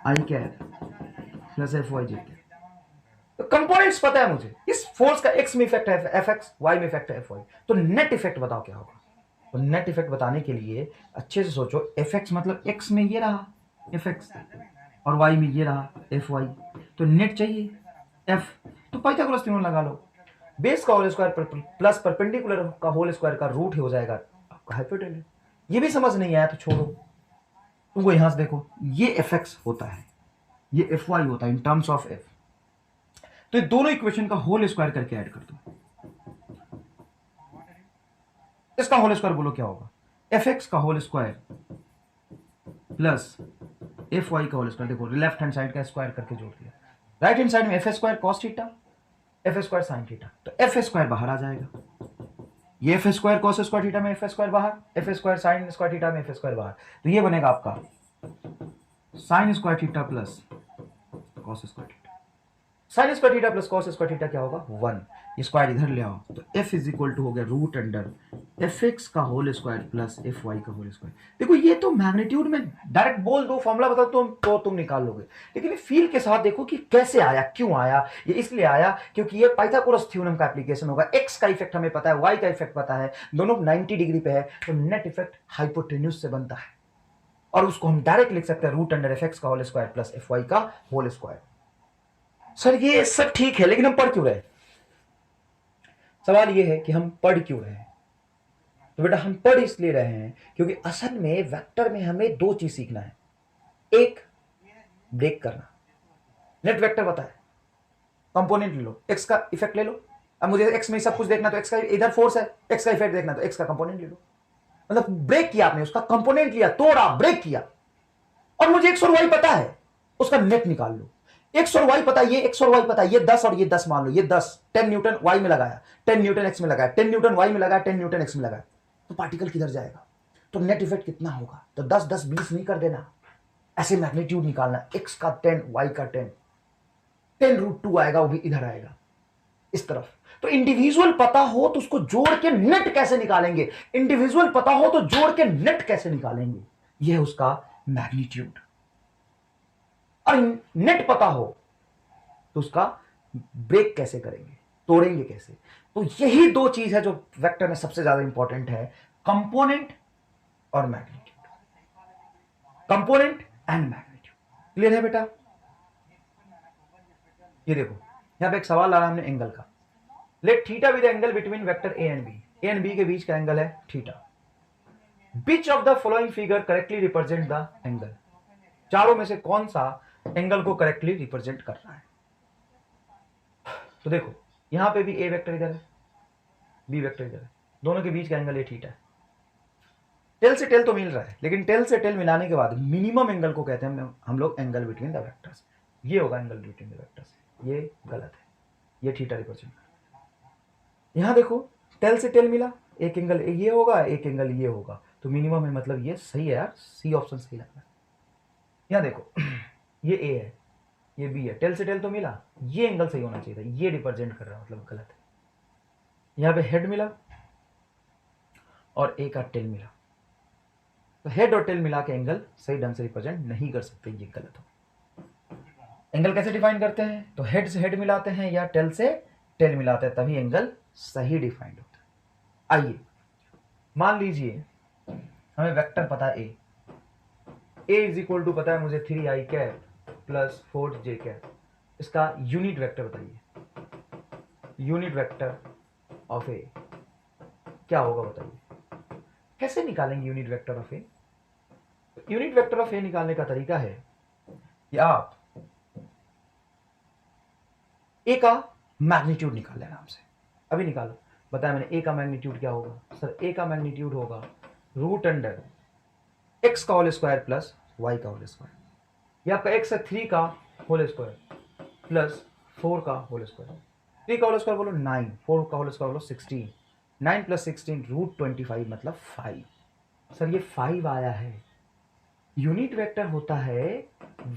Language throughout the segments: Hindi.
आई कैप प्लस एफ वाई जे कैप। तो कंपोनेंट्स पता है मुझे, इस फोर्स का एक्स में इफेक्ट है एफ एक्स, वाई में इफेक्ट है एफ वाई, तो नेट इफेक्ट बताओ क्या होगा। तो नेट इफेक्ट बताने के लिए अच्छे से सोचो, एफ एक्स मतलब एक्स में ये रहा एफ एक्स और वाई में ये रहा एफ वाई, तो नेट चाहिए एफ, तो पाइथागोरस थ्योरम लगा लो, बेस का होल स्क्वायर प्लस परपेंडिकुलर का होल स्क्वायर का रूट हो जाएगा आपका हाइपोटेन्यूज। ये भी समझ नहीं आया तो छोड़ो, तुमको यहां से देखो ये एफ एक्स होता है, ये एफ वाई होता है इन टर्म्स ऑफ एफ, तो ये दोनों इक्वेशन का होल स्क्वायर करके ऐड कर दो, इसका होल स्क्वायर बोलो क्या होगा, एफ एक्स का whole square plus F Y का होल स्क्वायर, देखो लेफ्ट हैंड साइड का स्क्वायर करके जोड़ दिया, राइट हैंड साइड में F square cos theta F square sine theta, तो एफ स्क्वायर बाहर आ जाएगा, ये F square cos square theta में एफ स्क्वायर बाहर, F square sine square theta में एफ स्क्वायर बाहर, तो ये बनेगा आपका sine square theta plus cos square theta, sign square theta plus cos square theta क्या होगा 1, स्क्वायर इधर ले आओ, तो f इज इक्वल टू हो गया रूट अंडर एफ एक्स का whole square plus F Y का होल स्क्वायर। देखो ये तो मैग्नीट्यूड में डायरेक्ट बोल दो, फॉर्मूला बता तो तुम निकाल लोगे, लेकिन फील के साथ देखो कि कैसे आया, क्यों आया, ये इसलिए आया क्योंकि ये पाइथागोरस थ्योरम का एप्लीकेशन होगा, एक्स का इफेक्ट हमें पता है, वाई का इफेक्ट पता है, दोनों 90 डिग्री पे है, तो नेट इफेक्ट हाइपोटेन्यूज से बनता है, और उसको हम डायरेक्ट लिख सकते हैं रूट अंडर एफ एक्स का whole square plus F Y का होल स्क्वायर। सर ये सब ठीक है, लेकिन हम पढ़ क्यों रहे, सवाल ये है कि हम पढ़ क्यों रहे हैं। तो बेटा हम पढ़ इसलिए रहे हैं क्योंकि असल में वेक्टर में हमें दो चीज सीखना है, एक ब्रेक करना, नेट वेक्टर पता है, कंपोनेंट ले लो, एक्स का इफेक्ट ले लो, अब मुझे एक्स में सब कुछ देखना, तो एक्स का इधर फोर्स है, एक्स का इफेक्ट देखना तो एक्स का कंपोनेंट ले लो, मतलब ब्रेक किया आपने, उसका कंपोनेंट लिया, तोड़ा, ब्रेक किया, और मुझे एक्स और वाई पता है, उसका नेट निकाल लो, एक्स और वाई पता है, ये एक्स और वाई पता है, ये 10 और ये 10 मान लो, ये 10 10 न्यूटन वाई में लगाया, 10 न्यूटन एक्स में लगाया, 10 न्यूटन वाई में लगाया, 10 न्यूटन एक्स में लगाया, तो पार्टिकल किधर जाएगा, तो नेट इफेक्ट कितना होगा, तो 10 10 20 नहीं कर देना, ऐसे मैग्नीट्यूड निकालना, एक्स का 10 वाई का 10 10 रूट 2 आएगा, वो भी इधर आएगा इस तरफ, तो इंडिविजुअल पता हो तो उसको जोड़ के नेट कैसे निकालेंगे, इंडिविजुअल पता हो तो जोड़ के नेट कैसे निकालेंगे, यह उसका मैग्नीट्यूड, और नेट पता हो तो उसका ब्रेक कैसे करेंगे, तोड़ेंगे कैसे, तो यही दो चीज है जो वेक्टर में सबसे ज्यादा इंपॉर्टेंट है, कंपोनेंट और magnitude, component and magnitude. Clear है बेटा, ये देखो यहां पे एक सवाल आ रहा है हमने एंगल का, let theta be the angle between vector A and B के बीच का एंगल है theta, which of the following figure correctly represent the angle, चारों में से कौन सा एंगल को करेक्टली रिप्रेजेंट कर रहा है, तो देखो यहां पे भी ए वेक्टर इधर है, बी वेक्टर इधर है, दोनों के बीच का एंगल ये थीटा है, टेल से टेल तो मिल रहा है, लेकिन टेल से टेल मिलाने के बाद मिनिमम एंगल को कहते हैं हम लोग एंगल बिटवीन द वेक्टर्स, ये होगा एंगल बिटवीन द वेक्टर्स, ये गलत है, ये थीटा रिप्रेजेंट कर रहा है। यहां देखो टेल से टेल मिला, एक एंगल ये होगा, एक एंगल ये होगा, तो मिनिमम है, मतलब ये सही है यार, सी ऑप्शन सही लग रहा है। यहां देखो ये ए है, ये बी है, टेल से टेल तो मिला, ये एंगल सही होना चाहिए था, ये रिप्रेजेंट कर रहा है, मतलब गलत है। यहां पे हेड मिला और ए का टेल मिला, तो हेड और टेल मिला के एंगल सही ढंग से रिप्रेजेंट नहीं कर सकते, ये गलत हो। एंगल कैसे डिफाइन करते हैं, तो हेड से हेड मिलाते हैं या टेल से टेल मिलाते हैं, तभी एंगल सही डिफाइंड होता है। आइए मान लीजिए हमें वेक्टर पता है ए इज इक्वल टू पता है मुझे 3i cap plus 4j cap, इसका यूनिट वेक्टर बताइए, यूनिट वेक्टर ऑफ ए क्या होगा बताइए, कैसे निकालेंगे unit vector of A. Unit vector of A निकालने का तरीका है कि आप ए का मैग्नीट्यूड निकाल लेना हमसे, अभी निकालो, बताया मैंने ए का मैग्नीट्यूड क्या होगा, सर ए का मैग्नीट्यूड होगा रूट अंडर एक्स का होल स्क्वायर प्लस वाई का होल स्क्वायर, ये आपका एक्स है 3 का होल स्क्वायर प्लस 4 का होल स्क्वायर, 3 का होल स्क्वायर बोलो 9, 4 का होल स्क्वायर बोलो 16, 9 प्लस 16 रूट 25 मतलब 5, सर ये 5 आया है। यूनिट वेक्टर होता है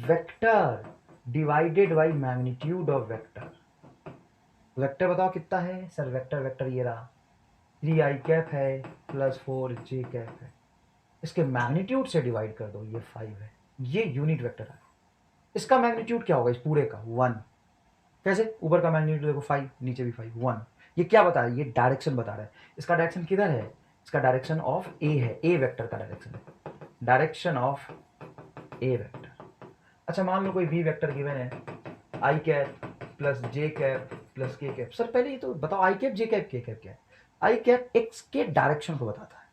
vector divided by magnitude of vector, vector बताओ कितना है, सर वेक्टर ये रहा 3i कैप है प्लस 4j कैप है, इसके मैग्नीट्यूड से डिवाइड कर दो, ये 5 है, ये यूनिट वेक्टर है। इसका मैग्नीट्यूड क्या होगा इस पूरे का? 1। कैसे? ऊपर का मैग्नीट्यूड देखो 5, नीचे भी 5, 1। ये क्या बता रहा है? ये डायरेक्शन बता रहा है। इसका डायरेक्शन किधर है? इसका डायरेक्शन ऑफ ए है, ए वेक्टर का डायरेक्शन है, डायरेक्शन ऑफ ए वेक्टर। अच्छा मान लो कोई बी वेक्टर गिवन है, आई cap plus J cap plus के कैप। सर पहले ये तो बताओ आई कैप जे कैप के कैप क्या है? आई कैप एक्स के डायरेक्शन को बताता है।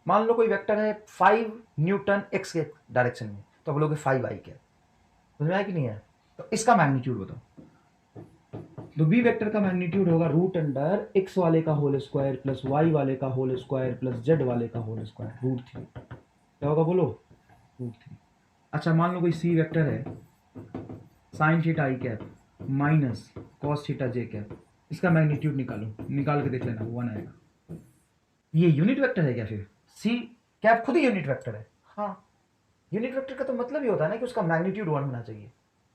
मान लो कोई वेक्टर है 5 न्यूटन एक्स के डायरेक्शन में, तो बोलोगे 5 आई कैप। समझ में आया कि नहीं है? तो इसका मैग्नीट्यूड बताओ। तो बी वेक्टर का मैग्नीट्यूड होगा रूट अंडर एक्स वाले का होल स्क्वायर प्लस वाई वाले का होल स्क्वायर प्लस जेड वाले का होल स्क्वायर, रूट 3। क्या होगा बोलो? रूट 3। अच्छा मान लो कोई सी वेक्टर है, साइन थीटा आई कैप माइनस कॉस थीटा जे कैप। इसका मैग्नीट्यूड निकालो, निकाल के देख लेना, 1 आएगा। ये यूनिट वेक्टर है क्या? फिर सी कैप खुद ही यूनिट वेक्टर है। हाँ, यूनिट वेक्टर का तो मतलब ही होता है ना कि उसका मैग्नीट्यूड 1 होना चाहिए।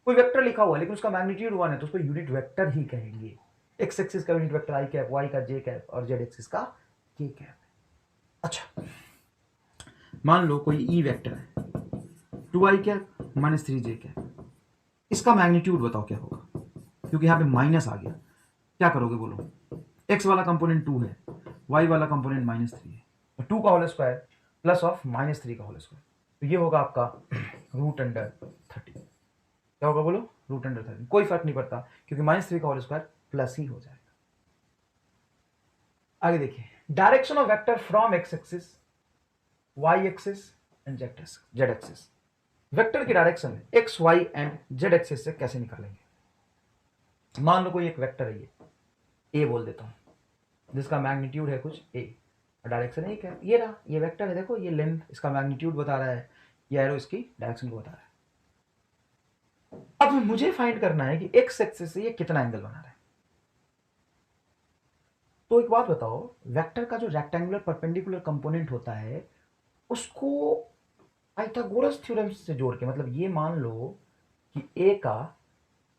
कोई वेक्टर लिखा हुआ है लेकिन उसका मैग्नीट्यूड 1 है तो उसको यूनिट वेक्टर ही कहेंगे। एक्स एक्सिस का यूनिट वेक्टर आई कैप, वाई का जे कैप और जेड एक्सिस का के कैप। अच्छा मान लो कोई ई वेक्टर है, 2 आई कैप माइनस 3 जे कैप। इसका मैग्नीट्यूड बताओ क्या होगा, क्योंकि यहां पे माइनस आ गया। क्या करोगे बोलो? एक्स वाला कंपोनेंट 2 है, वाई वाला कंपोनेंट -3 है, तो 2 का होल स्क्वायर प्लस ऑफ -3 का होल स्क्वायर, तो ये होगा आपका रूट अंडर 30। क्या होगा बोलो? Root under 30। कोई फर्क नहीं पड़ता क्योंकि -3 का होल स्क्वायर प्लस ही हो जाएगा। आगे देखिए, direction of vector from X axis, Y axis and Z axis. Vector की direction X Y and Z axis से कैसे निकालेंगे? मान लो कोई एक वेक्टर है, ये ए बोल देता हूं, जिसका मैग्नीट्यूड है कुछ ए और डायरेक्शन एक है। ये रहा, ये वेक्टर है, देखो ये लेंथ इसका मैग्नीट्यूड बता रहा है, ये एरो इसकी डायरेक्शन को बता रहा है। अब मुझे फाइंड करना है कि एक्स एक्सिस से ये कितना एंगल बना रहा है। तो एक बात बताओ, वेक्टर का जो रेक्टेंगुलर परपेंडिकुलर कंपोनेंट होता है उसको पाइथागोरस थ्योरम से जोड़ के, मतलब ये मान लो कि ए का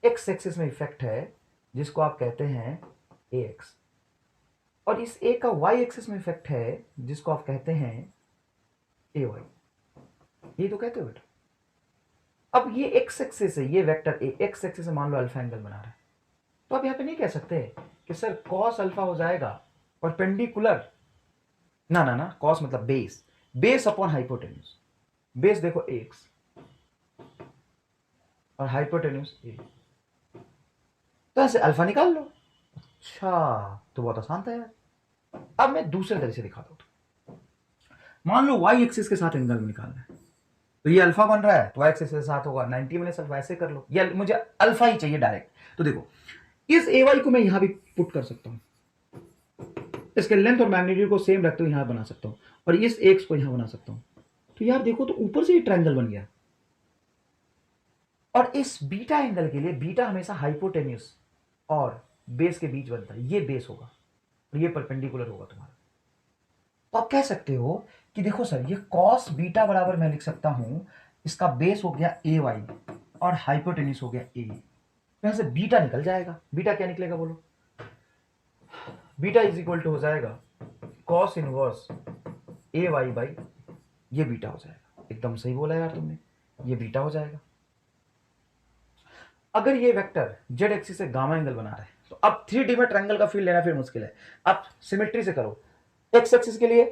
एक्स एक्सिस में इफेक्ट है जिसको आप कहते हैं ए एक्स, और इस ए का वाई एक्सिस में इफेक्ट है जिसको आप कहते हैं ए वाई। ये तो कहते हो बेटा। अब ये एक्स एक्सिस है, ये वेक्टर ए एक्स एक्सिस से मान लो अल्फा एंगल बना रहा है, तो आप यहां पे नहीं कह सकते कि सर कॉस अल्फा हो जाएगा परपेंडिकुलर, ना ना ना, कॉस मतलब base, base upon hypotenuse. Base देखो एक्स और हाइपोटेन्यूज ए, तो ऐसे अल्फा निकाल लो। अच्छा, तो बहुत आसान था यार। अब मैं दूसरे तरीके से दिखाता हूं। मान लो वाई एक्सिस के साथ एंगल निकालना है, तो ये अल्फा बन रहा है तो वाई एक्सिस के साथ होगा 90 माइनस अल्फा। ऐसे कर लो, या मुझे अल्फा ही चाहिए डायरेक्ट, तो देखो इस ए वाई को मैं यहां भी पुट कर सकता हूं, इसके लेंथ और मैग्नीट्यूड को सेम रखते हुए यहां बना सकता हूं, और इस एक्स को यहां बना सकता हूं। तो यार देखो, तो ऊपर से ही ट्रायंगल बन गया। और इस बीटा एंगल के लिए बीटा हमेशा हाइपोटेन्यूस और बेस के बीच बनता है, ये बेस होगा और ये परपेंडिकुलर होगा तुम्हारा। तो आप कह सकते हो कि देखो सर, ये कॉस बीटा बराबर मैं लिख सकता हूं, इसका बेस हो गया ए वाई और हाइपोटेन्यूस हो गया ए, तो यहां से बीटा निकल जाएगा। बीटा क्या निकलेगा बोलो? बीटा इज इक्वल टू हो जाएगा cos inverse A Y by, ये बीटा हो जाएगा। एकदम सही बोला यार तुमने, ये बीटा हो जाएगा। अगर ये वेक्टर जेड एक्सिस से गामा एंगल बना रहा है, तो अब 3D में ट्रायंगल का फील्ड लेना फिर मुश्किल है। अब सिमेट्री से करो। एक्स एक्सिस के लिए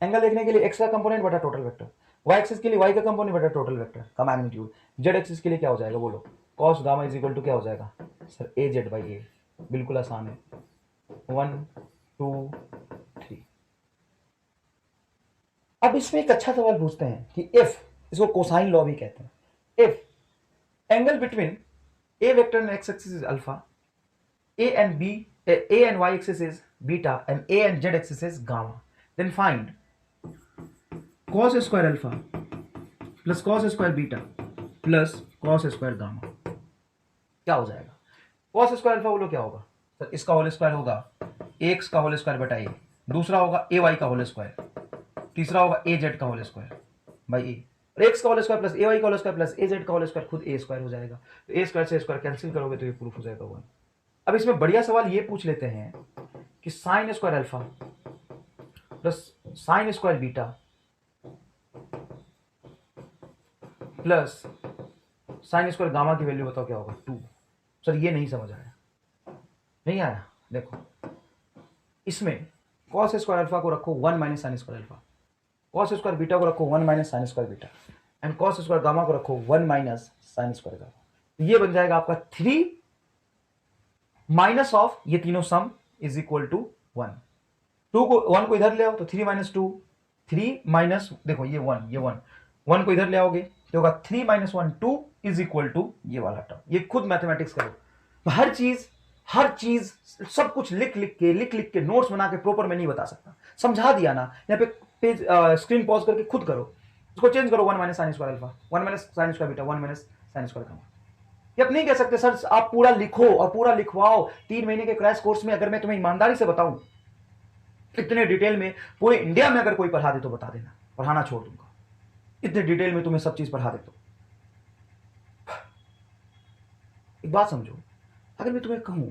एंगल देखने के लिए एक्स का कंपोनेंट बटा टोटल वेक्टर, वाई एक्सिस के लिए वाई का कंपोनेंट बटा टोटल वेक्टर का मैग्नीट्यूड, जेड एक्सिस के लिए क्या हो जाएगा बोलो? Cos gamma is equal to क्या हो जाएगा sir? A Z by A. बिल्कुल आसान है, 1 2 3। अब इसमें एक अच्छा सवाल पूछते हैं कि इफ, इसको कोसाइन लॉ भी कहते हैं, if angle between a vector and x axis is alpha, a and y axis is beta, and a and z axis is gamma, then find cos square alpha plus cos square beta plus cos square gamma। क्या हो जाएगा? cos square alpha बोलो क्या होगा सर? इसका होल स्क्वायर होगा x का होल स्क्वायर बटा a, दूसरा होगा ए वाई का होल स्क्वायर, तीसरा होगा ए जेड का होल स्क्वायर बाई ए, और एक्स का होल स्क्वायर प्लस ए वाई का होल स्क्वायर प्लस ए जेड का होल स्क्वायर खुद ए स्क्वायर हो जाएगा। तो ए स्क्वायर से स्क्वायर कैंसिल करोगे तो ये प्रूफ हो जाएगा 1। अब इसमें बढ़िया सवाल ये पूछ लेते हैं कि sine square alpha plus sine square beta plus sine square gamma की वैल्यू बताओ क्या होगा 2। सर ये नहीं समझ आया, नहीं आया? देखो इसमें कॉस स्क्वायर अल्फा को रखो 1 minus sine square alpha, cos square beta को रखो 1 minus sine square beta, and cos square gamma को रखो 1 माइनस साइन स्क्वायर गामा। तो ये बन जाएगा आपका 3 माइनस ऑफ ये तीनों सम इज इक्वल टू 1। 2 को 1 को इधर ले आओ तो 3 माइनस 2, 3 माइनस देखो ये 1 को इधर ले आओगे तो होगा 3 माइनस 1 2 इज इक्वल टू ये वाला टर्म। ये खुद मैथमेटिक्स करो। हर चीज सब कुछ लिख लिख के नोट्स बना के प्रॉपर में नहीं बता सकता। समझा दिया ना, यहाँ पे पेज स्क्रीन पॉज करके खुद करो, उसको चेंज करो 1 minus sine square alpha, 1 minus sine square beta, 1 minus sine square gamma. ये आप नहीं कह सकते सर आप पूरा लिखो और पूरा लिखवाओ। 3 महीने के क्रैश कोर्स में अगर मैं तुम्हें ईमानदारी से बताऊं इतने डिटेल में, पूरे इंडिया में अगर कोई पढ़ा दे तो बता देना, पढ़ाना छोड़ दूंगा। इतने डिटेल में तुम्हें सब चीज पढ़ा दे तो एक बात समझो, अगर मैं तुम्हें कहूं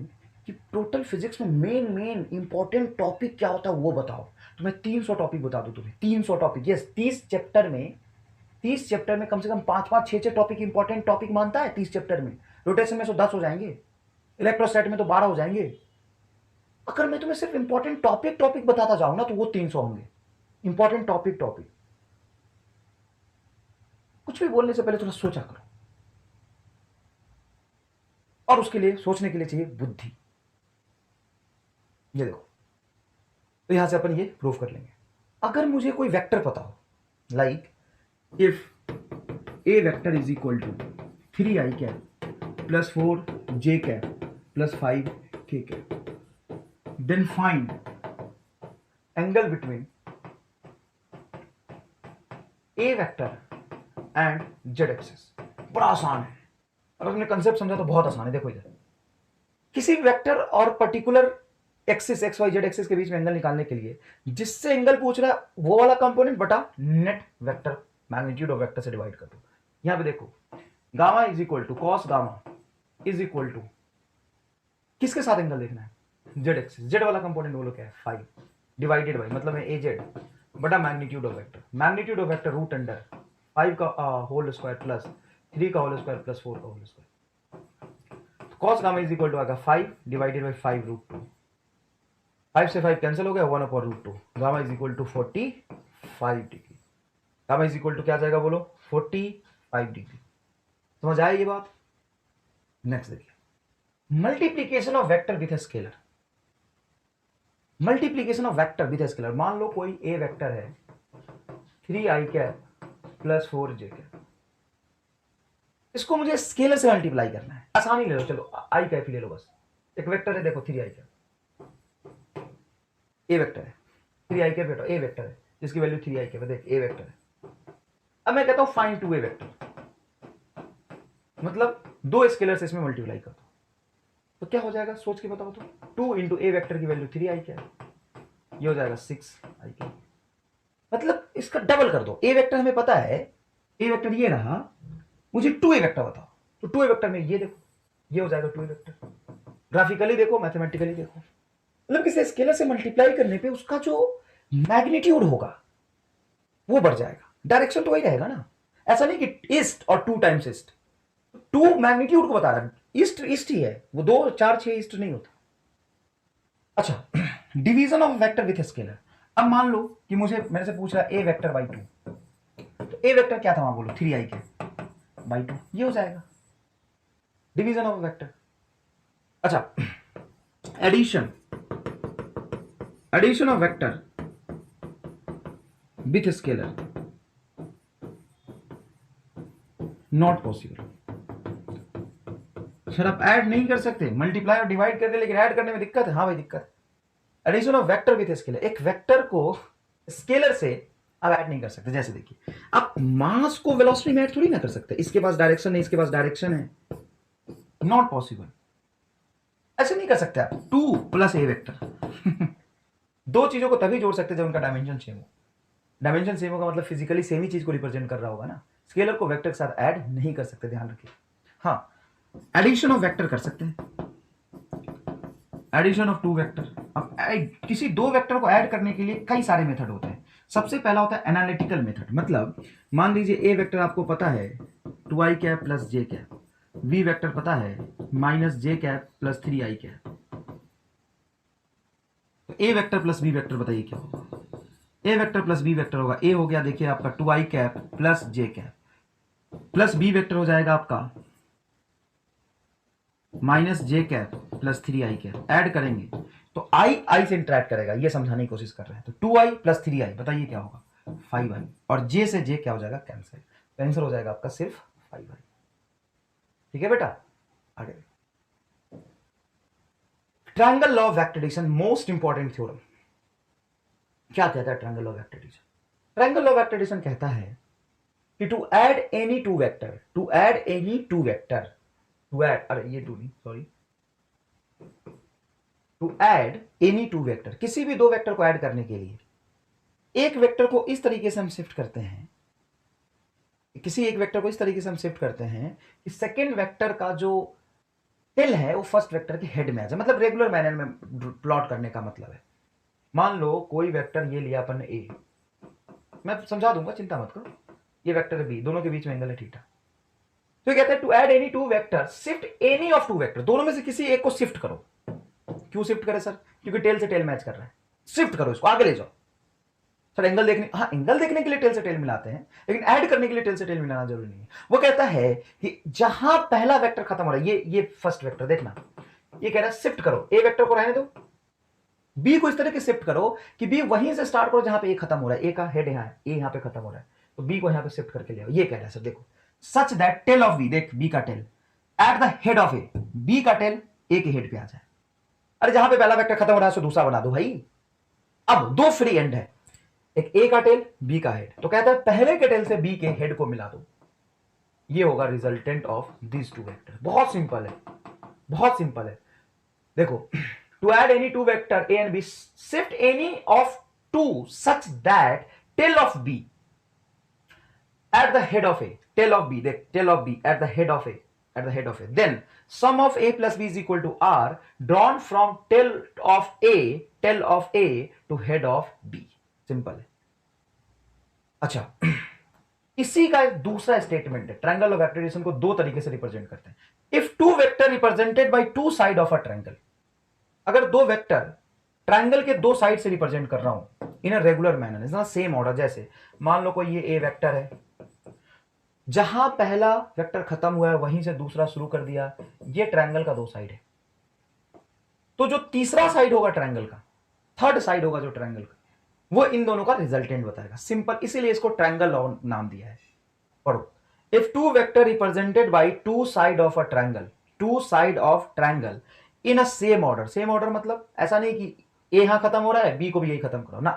कि टोटल फिजिक्स में मेन इंपॉर्टेंट टॉपिक क्या होता है वो बताओ, तो मैं 300 टॉपिक बता दूं तुम्हें। 300 टॉपिक, यस 30 चैप्टर में कम से कम 5 6 टॉपिक इंपॉर्टेंट टॉपिक मानता है। 30 चैप्टर में रोटेशन में तो 10 हो जाएंगे, इलेक्ट्रोस्टैट में तो 12 हो जाएंगे। अगर मैं तुम्हें सिर्फ इंपॉर्टेंट टॉपिक बताता जाऊं ना तो वो 300 होंगे। इंपॉर्टेंट टॉपिक कुछ भी बोलने से पहले थोड़ा सोचा करो, और उसके लिए सोचने के लिए चाहिए बुद्धि। ये देखो, तो यहां से अपन ये प्रूव कर लेंगे। अगर मुझे कोई वेक्टर पता हो, like if A vector is equal to 3i cap plus 4j cap plus 5k cap, then find angle between A vector and Z axis. बड़ा आसान है, अगर तुमने कंसेप्ट समझा तो बहुत आसान है। देखो इधर किसी वेक्टर और particular axis X Y Z axis के बीच में एंगल निकालने के लिए जिससे एंगल पूछ रहा है वो वाला कंपोनेंट बटा net vector magnitude of vector से डिवाइड कर दो। यहां पे देखो gamma is equal to cos gamma is equal to किसके साथ एंगल देखना है, जेड एक्सिस। जेड वाला कंपोनेंट बोलो क्या है 5 डिवाइडेड बाई मतलब है ए जेड बटा magnitude of vector. Magnitude of vector root under 5 का होल स्क्वायर प्लस 3 का होल स्क्वायर प्लस 4 का whole square. Cos gamma is equal to आएगा 5 डिवाइडेड बाई 5 रूट 2। 5 से 5 कैंसिल हो गया, 1 upon root 2। Gamma is equal to 45 degree. Gamma is equal to क्या जाएगा बोलो 45 डिग्री। समझ आया ये बात? नेक्स्ट देखिए, multiplication of vector with scalar. Multiplication of vector with scalar. मान लो कोई ए वेक्टर है 3i cap plus 4j cap, इसको मुझे स्केलर से मल्टीप्लाई करना है। आसानी ले लो, चलो आई कैप ले लो बस। एक वेक्टर है देखो 3i कैप, ए वेक्टर है 3i कैप बेटा, ए वेक्टर है जिसकी वैल्यू 3i कैप है। देख ए वेक्टर है। अब मैं कहता हूं फाइंड 2a वेक्टर, मतलब 2 स्केलर से इसमें मल्टीप्लाई कर दो तो क्या हो जाएगा सोच के बताओ तो। 2 इंटू ए वेक्टर की वैल्यू 3i कैप, ये हो जाएगा 6i कैप। मतलब इसका डबल कर दो। ए वेक्टर हमें पता है, ए वेक्टर ये रहा, मुझे 2a वेक्टर बताओ तो 2a वेक्टर में ये देखो ये हो जाएगा 2a वेक्टर। ग्राफिकली देखो, मैथमेटिकली देखो, मतलब किसी स्केलर से मल्टीप्लाई करने पे उसका जो मैग्नीट्यूड होगा वो बढ़ जाएगा। डायरेक्शन तो वही रहेगा ना, ऐसा नहीं कि ईस्ट और 2 टाइम्स ईस्ट। 2 मैग्नीट्यूड को बता रहा है, ईस्ट ईस्ट ही है वो, 2 4 6 ईस्ट नहीं होता। अच्छा, division of vector with scalar. अब मान लो कि मुझे मेरे से पूछ रहा है ए वेक्टर बाई 2, तो ए वेक्टर क्या था वहां बोलो 3i के बाई 2, ये हो जाएगा डिवीजन ऑफ वेक्टर। अच्छा, addition of vector with scalar not possible. Sir आप ऐड नहीं कर सकते, मल्टीप्लाई और डिवाइड करते, लेकिन ऐड करने में दिक्कत है। हाँ भाई दिक्कत है। Addition of vector with scalar, एक वेक्टर को स्केलर से आप ऐड नहीं कर सकते। जैसे देखिए, आप मास को वेलोसिटी में ऐड थोड़ी ना कर सकते, इसके पास डायरेक्शन है इसके पास डायरेक्शन है, नॉट पॉसिबल। ऐसे नहीं कर सकते आप 2 प्लस ए वेक्टर। 2 चीजों को तभी जोड़ सकते जब उनका डायमेंशन सेम हो। डायमेंशन सेम होगा मतलब फिजिकली सेम ही चीज को रिप्रेजेंट कर रहा होगा ना। स्केलर को वेक्टर के साथ ऐड नहीं कर सकते, ध्यान रखिए। हाँ, एडिशन ऑफ वेक्टर कर सकते हैं, एडिशन ऑफ 2 वेक्टर। अब किसी 2 वेक्टर को ऐड करने के लिए कई सारे मेथड होते हैं। सबसे पहला होता है एनालिटिकल मेथड, मतलब मान लीजिए ए वेक्टर आपको पता है 2i cap plus J cap, v vector पता है minus J cap plus 3i cap. तो A vector plus B vector बताइए क्या होगा? A vector plus B vector होगा, ए हो गया देखिए आपका 2i cap plus J cap, plus B vector हो जाएगा आपका minus J cap plus 3i cap. Add करेंगे तो आई से इंटरेक्ट करेगा, ये समझाने की कोशिश कर रहे हैं। तो 2i प्लस 3i बताइए क्या होगा? 5i। और जे से जे क्या हो जाएगा? कैंसिल। तो आंसर हो जाएगा आपका सिर्फ 5i। ठीक है बेटा, आगे triangle law of vector most important theorem क्या कहता है? Triangle law of vector triangle law of vector कहता है कि to add any two vector, to add any two vector, to add, अरे ये टू नहीं sorry, to add any two vector, किसी भी दो वेक्टर को ऐड करने के लिए एक वेक्टर को इस तरीके से हम शिफ्ट करते हैं, किसी एक वेक्टर को इस तरीके से हम शिफ्ट करते हैं कि सेकेंड वेक्टर का जो टेल है वो फर्स्ट वेक्टर के हेड में आ जाए। मतलब रेगुलर मैनर में प्लॉट करने का मतलब है, मान लो कोई वेक्टर ये लिया अपन ने ए, मैं समझा दूंगा चिंता मत करो, ये वेक्टर है बी, दोनों के बीच में एंगल है थीटा। तो कहते हैं to add any two vector shift any of two vector, दोनों में से किसी एक को शिफ्ट करो। क्यों शिफ्ट करे सर? क्योंकि टेल से टेल मैच कर रहा है, शिफ्ट करो इसको, आगे ले जाओ। सर एंगल देखने, हाँ एंगल देखने के लिए टेल से टेल मिलाते हैं, लेकिन ऐड करने के लिए टेल से टेल मिलाना जरूरी नहीं है। वो कहता है कि जहां पहला वेक्टर खत्म हो रहा है, ये फर्स्ट वेक्टर देखना, ये कह रहा है शिफ्ट करो, ए वेक्टर को रहने दो, बी को इस तरह के शिफ्ट करो कि बी वहीं से स्टार्ट करो जहां पे ए खत्म हो रहा है, ए का हेड यहां है, ए यहां पे खत्म हो रहा है, तो बी को यहां पे शिफ्ट करके ले आओ। ये कह रहा है सर देखो, such that tail of B, देख बी का tail at the head of A, B का टेल ए के हेड पे आ जाए। अरे जहां पे पहला वेक्टर खत्म हो रहा है उसको दूसरा बना दो भाई। अब दो फ्री एंड है, एक ए का टेल बी का हेड, तो कहता है पहले के टेल से बी के हेड को मिला दो, ये होगा resultant of this two vector. बहुत सिंपल है, बहुत सिंपल है। देखो to add any two vector a and b, shift any of two such that tail of b at the head of a, tail of b, देख tail of b at the head of a, at the head of a, then sum of a plus b is equal to r drawn from tail of a, tail of a to head of b। Simple है। अच्छा इसी का एक दूसरा स्टेटमेंट है, ट्रायंगल ऑफ वेक्टरेशन को दो तरीके से रिप्रेजेंट करते हैं। If two vector represented by two side of a triangle, अगर दो वेक्टर ट्रायंगल के दो साइड से रिप्रेजेंट कर रहा हूं in a regular manner, is not same order, जैसे मान लो कोई ये ए वेक्टर है, जहां पहला वेक्टर खत्म हुआ है वहीं से दूसरा शुरू कर दिया, ये ट्रायंगल का दो साइड है, तो जो तीसरा साइड होगा ट्रायंगल का, थर्ड साइड होगा जो ट्रायंगल का, वो इन दोनों का रिजल्टेंट बताएगा। सिंपल, इसीलिए इसको ट्रायंगल लॉ नाम दिया है। पढ़ो, if two vector represented by two side of a triangle, two side of triangle in a same order, same order मतलब ऐसा नहीं कि ए यहां खत्म हो रहा है बी को भी यही खत्म करो ना,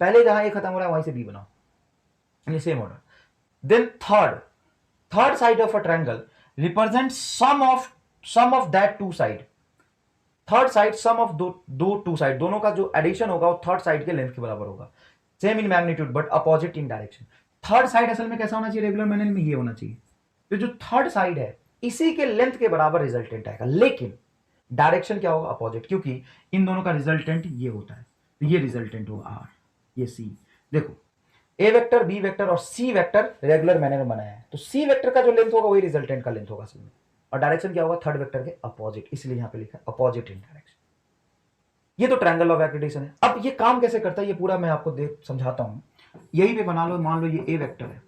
पहले जहां ए खत्म हो रहा है वहीं से बी बनाओ, यानी same order. Then third side of a triangle represent sum of that two side, third side sum of दो टू साइड, दोनों का जो एडिशन होगा वो थर्ड साइड के लेंथ के बराबर होगा, same in magnitude but opposite in direction. Third side असल में कैसा होना चाहिए? रेगुलर मैनर में ये होना चाहिए, तो जो थर्ड साइड है इसी के लेंथ के बराबर रिजल्टेंट आएगा, लेकिन डायरेक्शन क्या होगा? अपोजिट, क्योंकि इन दोनों का रिजल्टेंट ये होता है, तो ये रिजल्टेंट होगा आर, ये सी। देखो ए वेक्टर, बी वेक्टर और सी वेक्टर रेगुलर मैनर में बनाया है, तो सी वेक्टर का जो लेंथ होगा वही रिजल्टेंट का लेंथ होगा असल में, और डायरेक्शन क्या होगा? थर्ड वेक्टर के अपोजिट, इसलिए यहां पे लिखा है अपोजिट इन डायरेक्शन। ये तो ट्रायंगल ऑफ एक्रेडिशन है। अब ये काम कैसे करता है ये पूरा मैं आपको समझाता हूं। यही पे बना लो, मान लो ये ए वेक्टर है,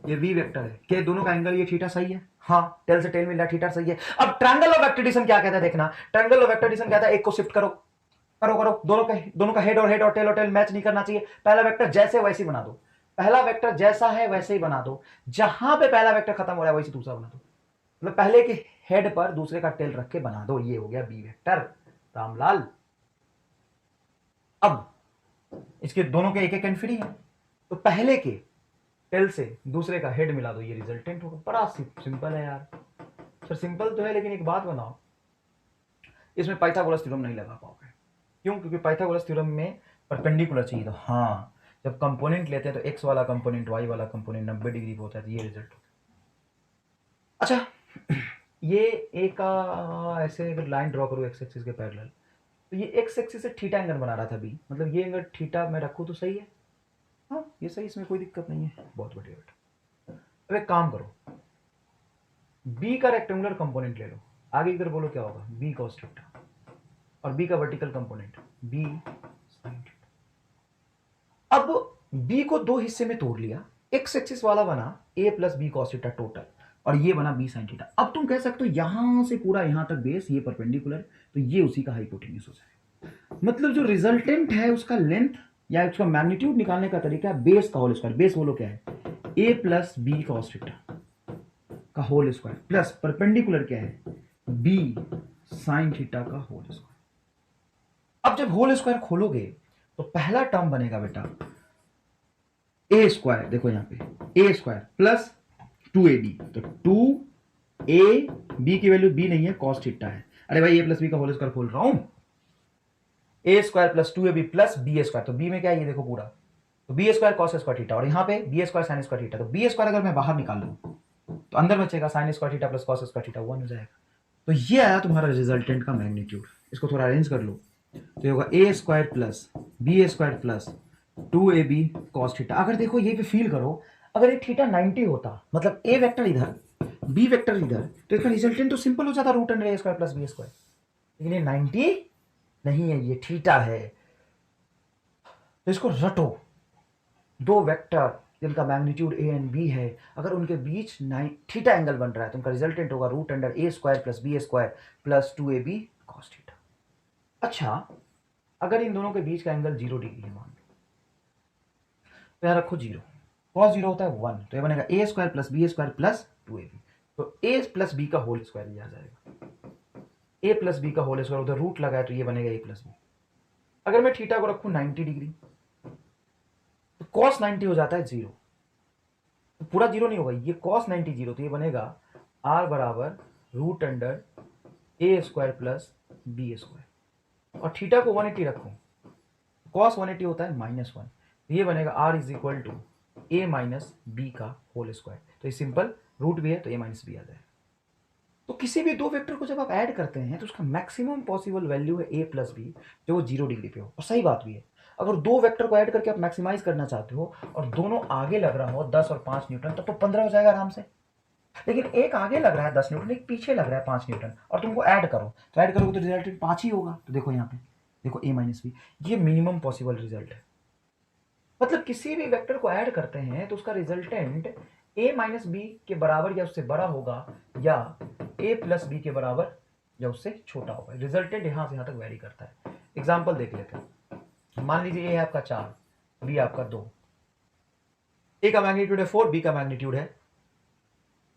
ये वी वेक्टर है, क्या दोनों का एंगल ये थीटा सही है? हाँ, टेल से टेल मिल रहा है, थीटा सही है। अब ट्रायंगल ऑफ एक्रेडिशन क्या कहता है देखना, ट्रायंगल ऑफ एक्रेडिशन कहता है एक को शिफ्ट करो करो करो, दोनों का हेड और टेल मैच नहीं करना चाहिए, पहला वेक्टर जैसे वैसे ही बना दो, पहला वेक्टर जैसा है वैसे ही बना दो, जहां पे पहला वेक्टर खत्म हो रहा है वैसे दूसरा बना दो, मतलब पहले के हेड पर दूसरे का टेल रख के बना दो, ये हो गया बी वेक्टर। रामलाल, अब इसके दोनों के एक एक एंड फ्री है, तो पहले के टेल से दूसरे का हेड मिला दो, ये रिजल्टेंट होगा। बड़ा सिंपल है यार। सर सिंपल तो है, लेकिन एक बात बनाओ, इसमें पाइथागोरस थ्योरम नहीं लगा पाओगे। क्यों? क्योंकि पाइथागोरस थ्योरम में परपेंडिकुलर चाहिए। तो हाँ, जब कंपोनेंट लेते हैं तो एक्स वाला कंपोनेंट वाई वाला कंपोनेंट 90 डिग्री पे होता है, तो ये रिजल्ट होता है। अच्छा, ये एक ऐसे अगर लाइन ड्रॉ करूँ एक्स एक्सिस के पैरेलल, तो ये एक्स एक्सिस से थीटा एंगल बना रहा था अभी, मतलब ये अगर थीटा मैं रखूँ तो सही है, हाँ ये सही, इसमें कोई दिक्कत नहीं है। बहुत बढ़िया बेटा। अब एक काम करो, बी का रेक्टेंगुलर कंपोनेंट ले लो, आगे इधर बोलो क्या होगा, बी कॉस थीटा, और बी का vertical component B sine theta. अब बी को दो हिस्से में तोड़ लिया, एक्स एक्सिस वाला बना A plus B cos theta total, और ये बना बी साइन थीटा। अब तुम कह सकते हो यहां से पूरा यहां तक बेस, ये परपेंडिकुलर, तो ये उसी का हाइपोटेन्यूज हो जाएगा। मतलब जो रिजल्टेंट है उसका लेंथ या उसका मैग्नीट्यूड निकालने का तरीका है बेस का होल स्क्वायर। बेस बोलो क्या है, ए प्लस बी कॉस थीटा का होल स्क्वायर प्लस परपेंडिकुलर क्या है, बी साइन थीटा का होल स्क्वायर। अब जब होल स्क्वायर खोलोगे तो पहला टर्म बनेगा बेटा ए स्क्वायर, देखो यहां पे ए स्क्वायर प्लस 2ab, तो 2a b की वैल्यू b नहीं है कॉस थीटा है। अरे भाई ए प्लस बी का होल स्क्वायर खोल रहा हूं, A square plus 2ab plus B square, तो b में क्या है ये देखो पूरा, तो B square cos square theta, और यहां पे B square sine square theta, तो बी स्क्वायर अगर मैं बाहर निकाल लूं तो अंदर बचेगा sine square theta plus cos square theta, 1 हो जाएगा। तो ये आया तुम्हारा रिजल्टेंट का मैग्नीट्यूड। इसको थोड़ा अरेंज कर लो, तो ये होगा A square plus B square plus 2ab cos theta. अगर देखो ये भी फील करो, अगर ये थीटा 90 होता, मतलब ए वेक्टर इधर बी वेक्टर इधर, तो इसका रिजल्टेंट तो सिंपल हो जाता, root under A square plus B square. लेकिन ये 90 नहीं है, ये थीटा है। तो इसको रटो, दो वेक्टर जिनका मैग्नीट्यूड ए एंड बी है, अगर उनके बीच थीटा एंगल बन रहा है तो उनका रिजल्टेंट होगा root under A square plus B square plus 2ab cos theta. अच्छा, अगर इन दोनों के बीच का एंगल 0 डिग्री है मान लो, तो यहां रखो 0, कॉस 0 होता है 1, तो ये बनेगा A square plus B square plus 2ab, तो ए प्लस बी का होल स्क्वायर ये आ जाएगा, ए प्लस बी का होल स्क्वायर, उधर रूट लगा है तो ये बनेगा ए प्लस बी। अगर मैं थीटा को रखूं 90 डिग्री तो कॉस 90 हो जाता है 0, तो पूरा 0 नहीं होगा, ये कॉस 90 0, तो ये बनेगा r बराबर root under A square plus B square, और थीटा को 180 रखूं, कॉस 180 होता है -1, तो ये बनेगा r is equal to A minus B का होल स्क्वायर। तो ये सिंपल, रूट भी है तो ए माइनस बी आ जाएगा। तो किसी भी दो वेक्टर को जब आप ऐड करते हैं तो उसका मैक्सिमम पॉसिबल वैल्यू है ए प्लस बी, जो वो 0 डिग्री पे हो। और सही बात भी है, अगर दो वेक्टर को ऐड करके आप मैक्सिमाइज करना चाहते हो और दोनों आगे लग रहा हो 10 और 5 न्यूटन, तब तो 15 हो जाएगा आराम से। लेकिन एक आगे लग रहा है 10 न्यूटन, एक पीछे लग रहा है 5 न्यूटन, और तुमको ऐड करो, तो ऐड करोगे तो रिजल्टेंट 5 ही होगा। तो देखो यहाँ पे, देखो ए माइनस बी, ये मिनिमम पॉसिबल रिजल्ट है। मतलब किसी भी वेक्टर को ऐड करते हैं तो उसका रिजल्टेंट ए माइनस बी के बराबर या उससे बड़ा होगा, या ए प्लस बी के बराबर या उससे छोटा होगा। रिजल्टेंट यहां से यहां तक वेरी करता है। एग्जाम्पल देख लेते हैं। मान लीजिए ए आपका 4, बी आपका 2, ए का मैग्नीट्यूड है 4, बी का मैग्नीट्यूड है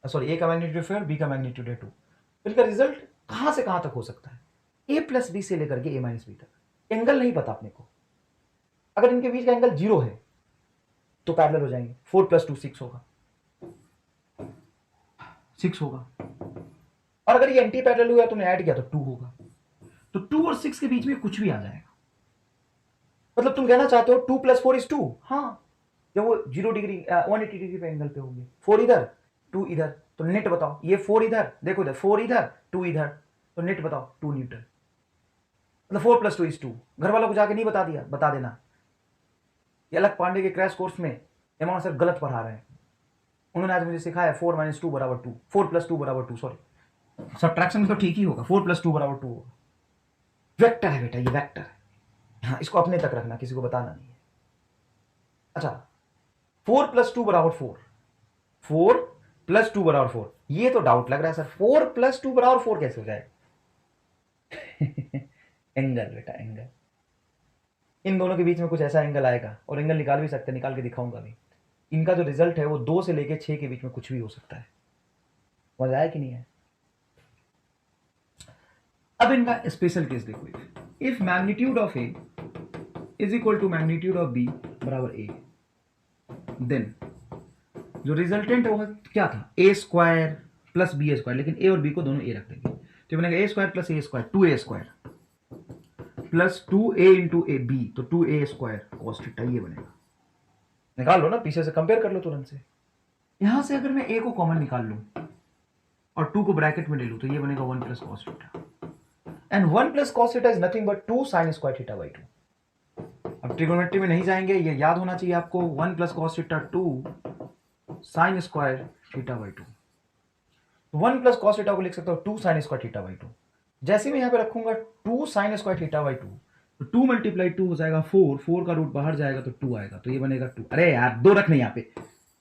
सॉरी ए का मैग्नीट्यूड 4, बी का मैग्नीट्यूड है 2। तो इनका रिजल्ट कहां से कहां तक हो सकता है, ए प्लस बी से लेकर के ए माइनस बी तक। एंगल नहीं पता अपने को, अगर इनके बीच का एंगल 0 है तो पैरेलल हो जाएंगे, 4 + 2 6 होगा, 6 होगा। और अगर ये एंटी पैरेलल हुआ, तुमने ऐड किया तो 2 होगा। तो 2 और 6 के बीच में कुछ भी आ जाएगा। मतलब तुम कहना चाहते हो 2 + 4 = 2, हाँ, जब वो 0 डिग्री 180 डिग्री पे एंगल पे होंगे, 4 इधर 2 इधर, तो नेट बताओ, ये 4 इधर, देखो इधर 4 इधर 2 इधर, तो नेट बताओ 2 न्यूटन। मतलब 4 + 2 = 2। घर वालों को जाके नहीं बता दिया, बता देना। ये अलग पांडे के क्रैश कोर्स में एमआर सर गलत पढ़ा रहे हैं। उन्होंने आज मुझे सिखाया 4 - 2 = 2, 4 + 2 = 2, सॉरी सब्ट्रैक्शन तो ठीक ही होगा, 4 + 2 = 2 होगा। वेक्टर है बेटा, ये वेक्टर है। हाँ, इसको अपने तक रखना, किसी को बताना नहीं है। अच्छा, 4 + 2 = 4, 4 + 2 = 4। ये तो डाउट लग रहा है सर, 4 + 2 = 4 कैसे हो जाएगा? एंगल बेटा, एंगल। इन दोनों के बीच में कुछ ऐसा एंगल आएगा, और एंगल निकाल भी सकते हैं, निकाल के दिखाऊंगा भी। इनका जो रिजल्ट है वो 2 से लेके 6 के बीच में कुछ भी हो सकता है। मजा आया कि नहीं है? अब इनका स्पेशल केस देखो, if magnitude of A is equal to magnitude of B बराबर ए, देन जो रिजल्टेंट है वो क्या था, A square plus B square, लेकिन ए और बी को दोनों ए रख देंगे, तो बनेगा A square plus A square 2a square plus 2a into A B, तो 2a स्क्वायर कॉस थीटा, ये बनेगा। निकाल लो ना, पीछे से कंपेयर कर लो तुरंत से। यहां से अगर मैं a को कॉमन निकाल लूं और 2 को ब्रैकेट में ले लूं, तो ये बनेगा 1 + cos theta, and 1 + cos theta is nothing but 2 sin square theta by 2। अब ट्रिगोनोमेट्री में नहीं जाएंगे, ये याद होना चाहिए आपको, 1 + cos theta 2 sin square theta by 2। तो 1 प्लस कॉस थीटा को लिख सकता हूँ 2 साइन स्क्वायर थीटा बाई 2। जैसे मैं यहाँ पे रखूंगा 2 साइन स्क्वायर थीटा बाई 2, तो 2 मल्टीप्लाई 2 हो जाएगा 4, 4 का रूट बाहर जाएगा तो 2 आएगा, तो ये बनेगा 2। अरे यार दो रखने यहाँ पे,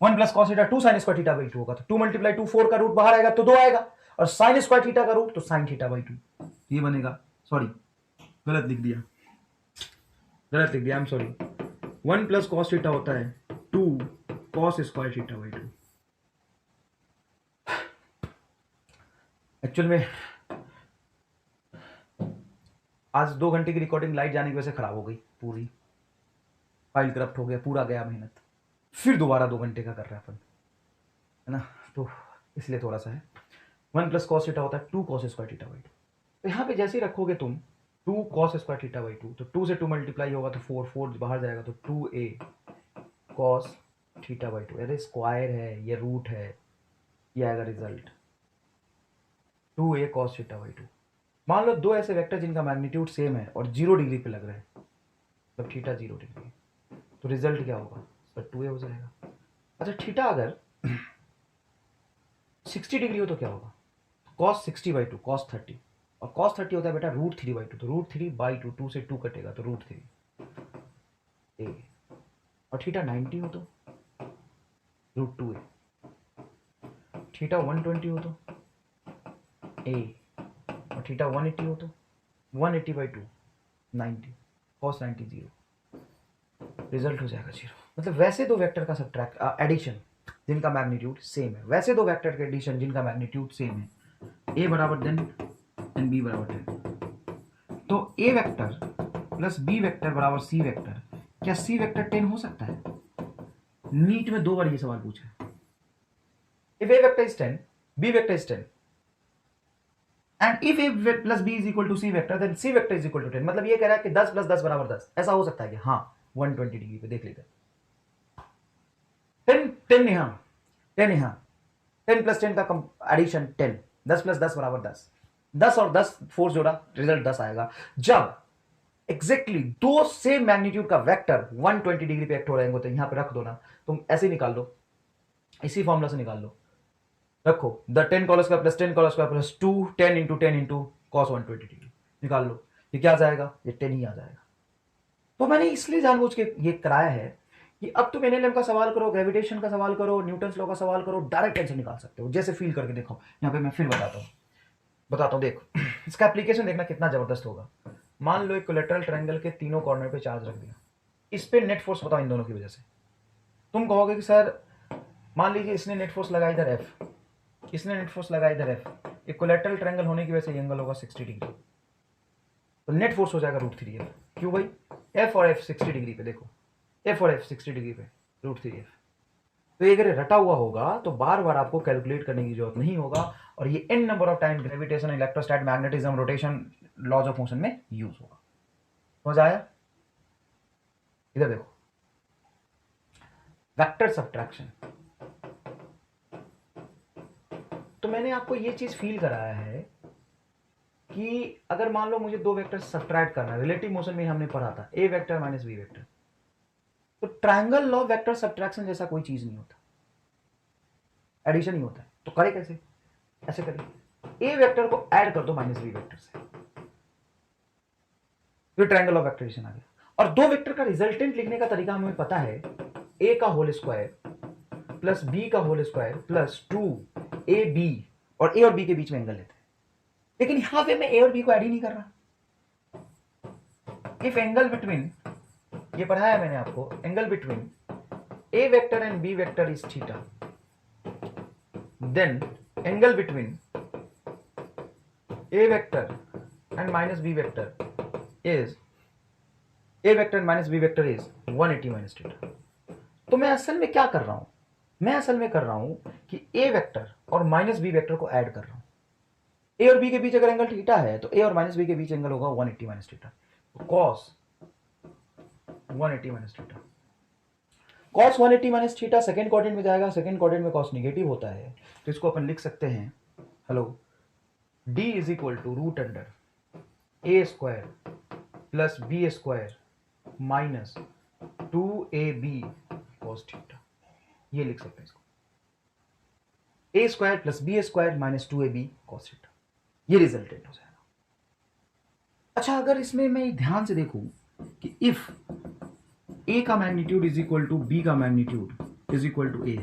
1 plus cos theta 2 sign square theta by 2 होगा, तो 2 मल्टीप्लाई 2 4 का रूट बाहर आएगा तो 2 आएगा, और साइन स्क्वायर थीटा का रूट तो साइन थीटा बाई 2, ये बनेगा, सॉरी गलत लिख दिया, I am sorry. 1 plus cos theta होता है 2 cos square theta by 2। Actual में आज 2 घंटे की रिकॉर्डिंग लाइट जाने की वजह से खराब हो गई, पूरी फाइल करप्ट हो गया, पूरा गया मेहनत, फिर दोबारा 2 घंटे का कर रहे हैं अपन, है ना, तो इसलिए थोड़ा सा है। 1 प्लस कॉस थीटा होता है 2 कॉस स्क्वायर थीटा बाई 2। तो यहाँ पे जैसे ही रखोगे तुम 2 कॉस स्क्वायर थीटा बाई 2, तो 2 से 2 मल्टीप्लाई होगा तो 4, 4 बाहर जाएगा तो 2a कॉस थीटा बाई 2। अरे स्क्वायर है, ये रूट है, ये आएगा result 2a cos theta by 2। मान लो दो ऐसे वेक्टर जिनका मैग्नीट्यूड सेम है और 0 डिग्री पे लग रहे हैं, तब थीटा 0 डिग्री, तो रिजल्ट क्या होगा सर, 2a हो जाएगा। अच्छा थीटा अगर 60 डिग्री हो तो क्या होगा, कॉस 60 बाई 2 कॉस 30, और कॉस 30 होता है बेटा रूट 3 बाई 2, तो रूट 3 बाई 2, 2 से 2 कटेगा तो रूट 3 a, और थीटा 90 हो तो रूट 2a, थीटा 120 हो तो a, और थीटा 180 हो तो 180 बाई 2 90, कॉस 90 0, रिजल्ट हो जाएगा 0। मतलब वैसे दो वेक्टर का सब्ट्रैक्ट एडिशन जिनका मैग्नीट्यूड सेम है, वैसे दो वेक्टर के एडिशन जिनका मैग्नीट्यूड सेम है, a बराबर 10 एंड b बराबर 10, तो a vector plus b vector बराबर c वेक्टर, क्या c वेक्टर 10 हो सकता है? नीट में 2 बार ये सवाल पूछा है। If a vector is 10 b vector is 10 and if a plus b is equal to c vector then c vector is equal to 10, मतलब ये कह रहा है कि 10 प्लस 10 बराबर 10, ऐसा हो सकता है कि हाँ 120 डिग्री पे देख लेते हैं। 10 यहाँ 10 यहाँ 10 प्लस 10 का एडिशन 10, 10 प्लस 10 बराबर 10, 10 और 10 फोर्स जोड़ा रिजल्ट 10 आएगा। जब एग्जैक्टली दो सेम मैग्नीट्यूड का वेक्टर 120 डिग्री पे एक्ट हो रहे हैं, तो यहां पे रख दो ना, तुम ऐसे निकाल लो, इसी फॉर्मूला से निकाल लो, रखो the 10 call square plus 10 call square plus 2 10 into 10 into cos 120 degree, निकाल लो, ये क्या आ जाएगा, ये 10 ही आ जाएगा। तो मैंने इसलिए जानबूझ के ये कराया है कि अब तुम एनएलएम का सवाल करो, ग्रेविटेशन का सवाल करो, न्यूटन्स लॉ का सवाल करो, डायरेक्ट आंसर निकाल सकते हो, जैसे फील करके देखो। यहाँ पे मैं फिर बताता हूँ देखो इसका एप्लीकेशन देखना कितना जबरदस्त होगा। मान लो एक कोलेटरल ट्रायंगल के तीनों कॉर्नर पे चार्ज रख दिया, इस पे नेट फोर्स बताओ इन दोनों की वजह से। तुम कहोगे कि सर मान लीजिए इसने नेट फोर्स लगाया इधर एफ, इसने नेट फोर्स लगाया इधर एफ, एक कोलेटरल ट्रायंगल होने की वजह से ये एंगल होगा 60 डिग्री, तो नेट फोर्स हो जाएगा रूट 3 एफ। क्यों भाई, एफ और एफ 60 डिग्री पे, देखो एफ और एफ 60 डिग्री पे रूट 3 एफ। तो ये अगर रटा हुआ होगा तो बार बार आपको कैलकुलेट करने की जरूरत नहीं होगा, और ये n number of time gravitation, electrostat, magnetism, rotation, laws of motion में यूज होगा। समझ आया? इधर देखो वेक्टर सब्ट्रैक्शन, तो मैंने आपको ये चीज फील कराया है कि अगर मान लो मुझे दो वेक्टर सब्ट्रैक्ट करना है, रिलेटिव मोशन में हमने पढ़ा था ए वेक्टर माइनस बी वेक्टर, तो ट्रायंगल लॉ वेक्टर सब्ट्रैक्शन जैसा कोई चीज नहीं होता, एडिशन ही होता है। तो करे कैसे, ऐसे करिए, ए वेक्टर को ऐड कर दो माइनस बी वेक्टर से, तो ट्रायंगल ऑफ वेक्टरेशन आ गया। और दो वेक्टर का रिजल्टेंट लिखने का तरीका हमें पता है, ए का होल स्क्वायर प्लस बी का होल स्क्वायर प्लस 2ab, और ए और बी के बीच में एंगल लेते हैं। लेकिन यहां पे मैं ए और बी को ऐड ही नहीं कर रहा। इफ एंगल बिटवीन, ये पढ़ाया मैंने आपको, angle between A vector and B vector is theta, then angle between A vector and minus B vector is, A vector and minus B vector is 180 minus theta. तो मैं असल में क्या कर रहा हूं, मैं असल में कर रहा हूं कि ए वेक्टर और माइनस बी वेक्टर को ऐड कर रहा हूं। ए और बी के बीच अगर एंगल थीटा है तो ए और माइनस बी के बीच एंगल होगा 180 minus theta, cos 180 minus theta. Cos 180 minus theta second quadrant में जाएगा, सेकेंड क्वाड्रेंट में कॉस नेगेटिव होता है, तो इसको अपन लिख सकते हैं, hello, d is equal to root under A square plus B square minus 2ab cos theta, ये लिख सकते हैं इसको। ए square plus B square minus 2ab cos theta, ये रिजल्टेंट हो जाएगा। अच्छा, अगर इसमें मैं ध्यान से देखूं कि इफ ए का magnitude is equal to B का magnitude is equal to A,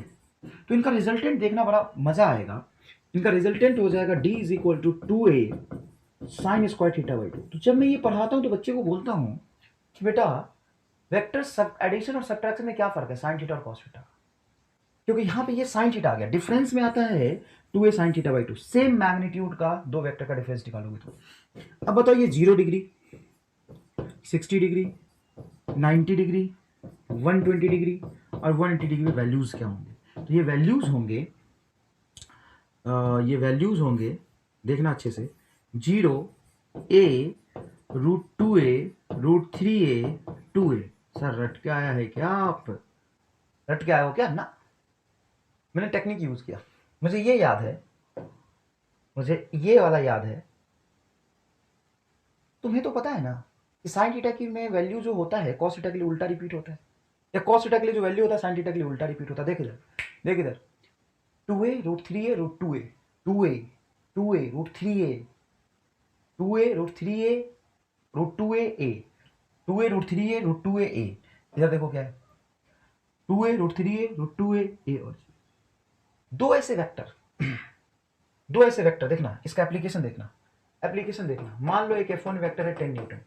तो इनका रिजल्टेंट देखना बड़ा मजा आएगा। इनका रिजल्टेंट हो जाएगा d is equal to 2a sine square theta by 2। तो जब मैं ये पढ़ाता हूं तो बच्चे को बोलता हूं कि बेटा वेक्टर सब एडिशन और सब्ट्रैक्शन में क्या फर्क है साइन थीटा और कॉस थीटा, क्योंकि यहां पे ये साइन थीटा आ गया, डिफरेंस में आता है 2a sine theta by 2। Same magnitude का दो वेक्टर का डिफरेंस निकालोगे तो अब बताओ ये 0 डिग्री, 60 डिग्री, 90 डिग्री, 120 डिग्री और 180 डिग्री में वैल्यूज क्या होंगे? तो ये वैल्यूज होंगे देखना अच्छे से, 0a √2a √3a 2a। Sir रट के आया है क्या? आप रट के आए हो क्या? ना, मैंने टेक्निक यूज किया, मुझे ये याद है, मुझे ये वाला याद है। तुम्हें तो पता है ना कि साइन थीटा की में वैल्यू जो होता है कॉस थीटा के लिए उल्टा रिपीट होता है, या कॉस थीटा के लिए जो वैल्यू होता है साइन थीटा के लिए उल्टा रिपीट होता है। देख इधर 2a √3a √2a 2a 2a √3a 2a √3a √2a 2a √3a √2a। इधर देखो क्या है, 2a √3a √2a और दो ऐसे वेक्टर देखना, इसका एप्लीकेशन देखना। मान लो एक F1 वेक्टर है 10 न्यूटन